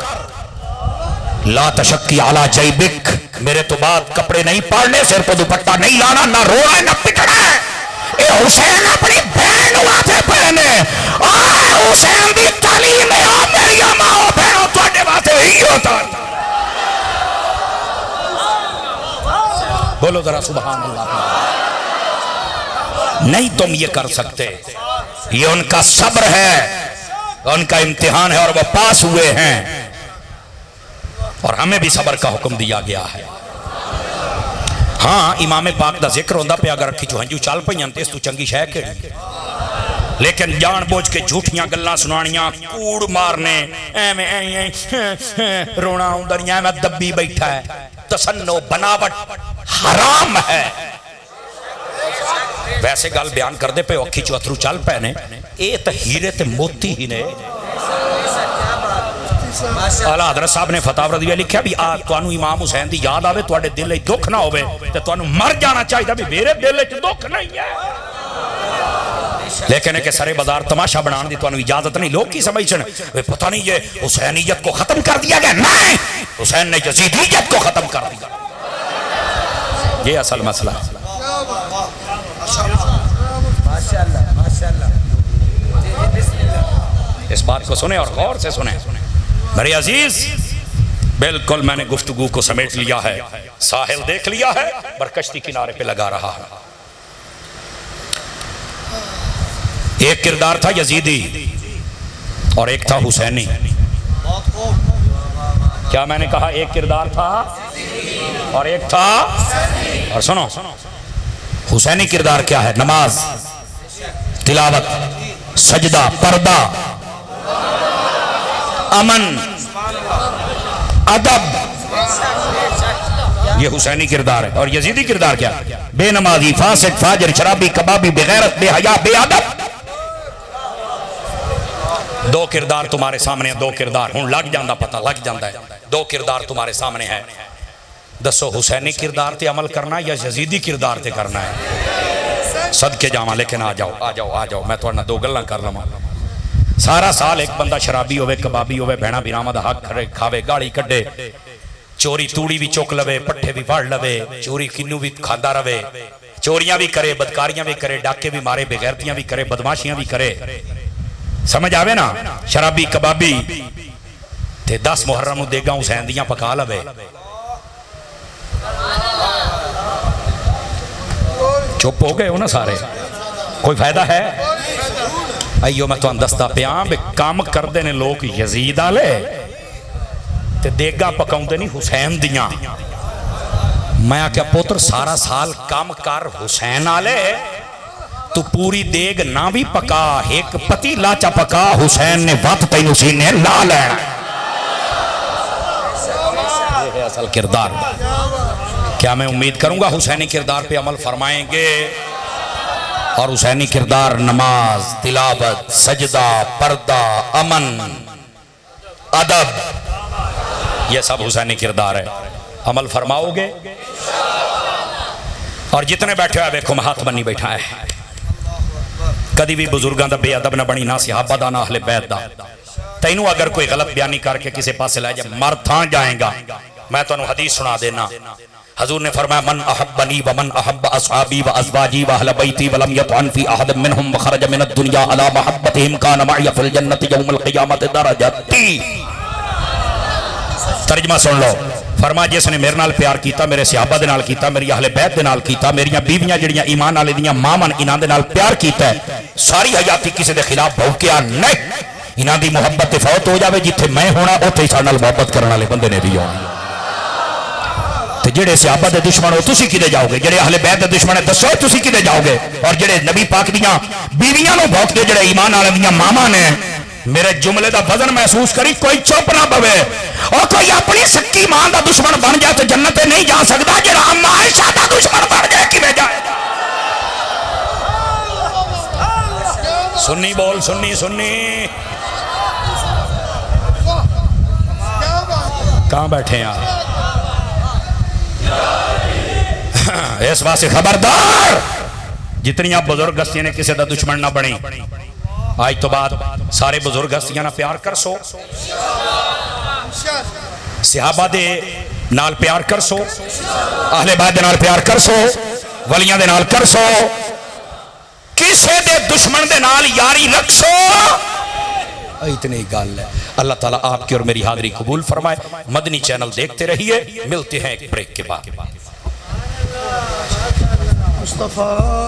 لا تشکی علی جیبک, میرے تو بعد کپڑے نہیں پاڑنے, سر پہ دوپٹہ نہیں لانا, نہ رونا نہ پٹنا ہے. اے حسین اپنی بہن واسطے پہنے, اور حسین دی تعلیم ہے او میری ماں بہنوں تواڈے واسطے ہی ہوتا. بولو ذرا سبحان اللہ. نہیں تم یہ کر سکتے, یہ ان کا صبر ہے, ان کا امتحان ہے, اور وہ پاس ہوئے ہیں. اور ہمیں بھی صبر کا حکم دیا گیا ہے. ہاں امام پاک دا ذکر ہوندہ پہ اگر رکھی چوہنجو چال پہ ینتیس تو چنگی شے کے, لیکن جان بوجھ کے جھوٹیاں گلنا سنانیاں, کوڑ مارنے, رونا اندریاں میں دبی بیٹھا ہے, تسنو بناوٹ حرام ہے. ویسے گل بیان کر دے پہ اکھی چو اترو چال پہنے, اے تا ہیرے تے موتی ہی نے. اعلیٰ حضرت صاحب نے فتح رضویہ لکھا بھی توانو امام حسین دی یاد آوے توڑے دل لئے دکھ نہ ہوئے, تو توانو مر جانا چاہیے بھی میرے دل لئے دکھ نہیں ہے. لیکن ایک سرے بازار تماشا بنان دی توانو اجازت نہیں. لوگ کی سمجھن پتہ نہیں یہ حسینیت کو ختم کر دیا گیا, نہیں, حسین نے یزیدیت کو ختم کر دیا. یہ اصل مسئلہ ہے. اس بات کو سنیں اور غور سے سنیں میرے عزیز. بالکل میں نے گفتگو کو سمیٹ لیا ہے, ساحل دیکھ لیا ہے, برکشتی کنارے پہ لگا رہا ہے. ایک کردار تھا یزیدی اور ایک تھا حسینی. کیا میں نے کہا؟ ایک کردار تھا اور ایک تھا. اور سنو حسینی کردار کیا ہے؟ نماز, تلاوت, سجدہ, پردہ, امن, ادب, یہ حسینی کردار ہے. اور یزیدی کردار کیا؟ بے نمازی, فاسق, فاجر, شرابی, کبابی, بے غیرت, بے حیا, بے ادب. دو کردار تمہارے سامنے ہیں, دو کردار ہوں لگ جاندہ پتہ لگ جاندہ ہے. دو کردار تمہارے سامنے ہے. دسو حسینی کردار تے عمل کرنا یا یزیدی کردار تے کرنا ہے؟ صدقے جاواں, لیکن آ جاؤ میں تو دو گلاں کر لواں. سارا سال ایک بندہ شرابی ہوئے, کبابی ہوئے, بہنا بیرامہ دا حق کھاوے, گاڑی کڈے, چوری توڑی بھی چوک لوے, پٹھے بھی پھاڑ لوے, چوری کنو بھی کھاندا رہے, چوریاں بھی کرے, بدکاریاں بھی کرے, ڈاکے بھی مارے, بغیرتیاں بھی کرے, بدماشیاں بھی کرے. سمجھ آوے نا؟ شرابی کبابی تے 10 محرم نو دیگاں حسین دیاں پکا لوے. چپ ہو گئے ہو نا سارے, کوئی فائدہ ہے؟ ایو میں تو اندستہ پیاں بے کام کر دینے لوگ یزید آلے تے دیگاں پکاؤں دے نہیں حسین دیاں. میں آ پوتر سارا سال کام کر حسین آلے تو پوری دیگ نہ بھی پکا ایک پتیلا چا پکا حسین نے وقت تینو سینے لا لینا یہ ہے اصل کردار کیا میں امید کروں گا حسینی کردار پہ عمل فرمائیں گے اور حسینی کردار نماز تلاوت سجدہ پردہ امن ادب یہ سب حسینی کردار ہے عمل فرماؤ گے اور جتنے بیٹھے ہوئے بیکھو میں ہاتھ بنی بیٹھا ہے کدی بھی بزرگاں دا بے ادب نہ بنی نہ صحابہ دا نہ اہل بیت دا تینوں اگر کوئی غلط بیانی کر کے کسی پاس لائے جائے مر تھاں جائیں گا میں تو انہوں حدیث سنا دینا حضور نے فرمایا من احبنی ومن احب اصحابی وازواجی واہل بیتی ولم یطعن فی احد منہم وخرج من الدنیا علی محبتہم کان معی فی الجنت یوم القیامت درجتی ترجمہ سن لو فرما جس نے میرے نال پیار کیتا میرے صحابہ دے نال کیتا میری اہل بیت دے نال کیتا میریاں بیویاں جڑیاں ایمان والے دیاں ماں انہاں دے نال پیار کیتا ہے ساری حیاتی کسی دے خلاف بھوکیا نہیں انہاں دی محبت تے فوت ہو جاوے جتھے میں ہونا اوتھے ہی ساڈے نال محبت کرن والے بندے نے بھی ہونا تے جڑے صحابہ دے دشمن ہو تسی کدے جاؤ گے جڑے اہل بیت دے دشمن دسو تسی کدے جاؤ گے اور جڑے نبی پاک دیاں بیویاں نو بھوک دے جڑے ایمان والے دیاں ماما نے میرے جملے دا وزن محسوس کری کوئی چپ نہ پوے اور کوئی اپنی سکی ماں دا دشمن بن جائے تو جنت نہیں جا سکتا جڑا اما عائشہ دا دشمن بن جائے کیویں جائے سنی بول سنی سنی کہاں بیٹھے ہیں آپ اس واسطے خبردار جتنی آپ بزرگ ہستیاں نے کسی دا دشمن نہ بنی آج تو بعد سارے بزرگ ہستیاں نہ پیار کر سو صحابہ دے نال پیار کر سو اہل بیت دے نال پیار کر سو ولیاں دے نال کر سو کسے دے دشمن دے نال یاری رکھ سو اتنی گال ہے اللہ تعالیٰ آپ کی اور میری حاضری قبول فرمائے مدنی چینل دیکھتے رہیے ملتے ہیں ایک بریک کے بعد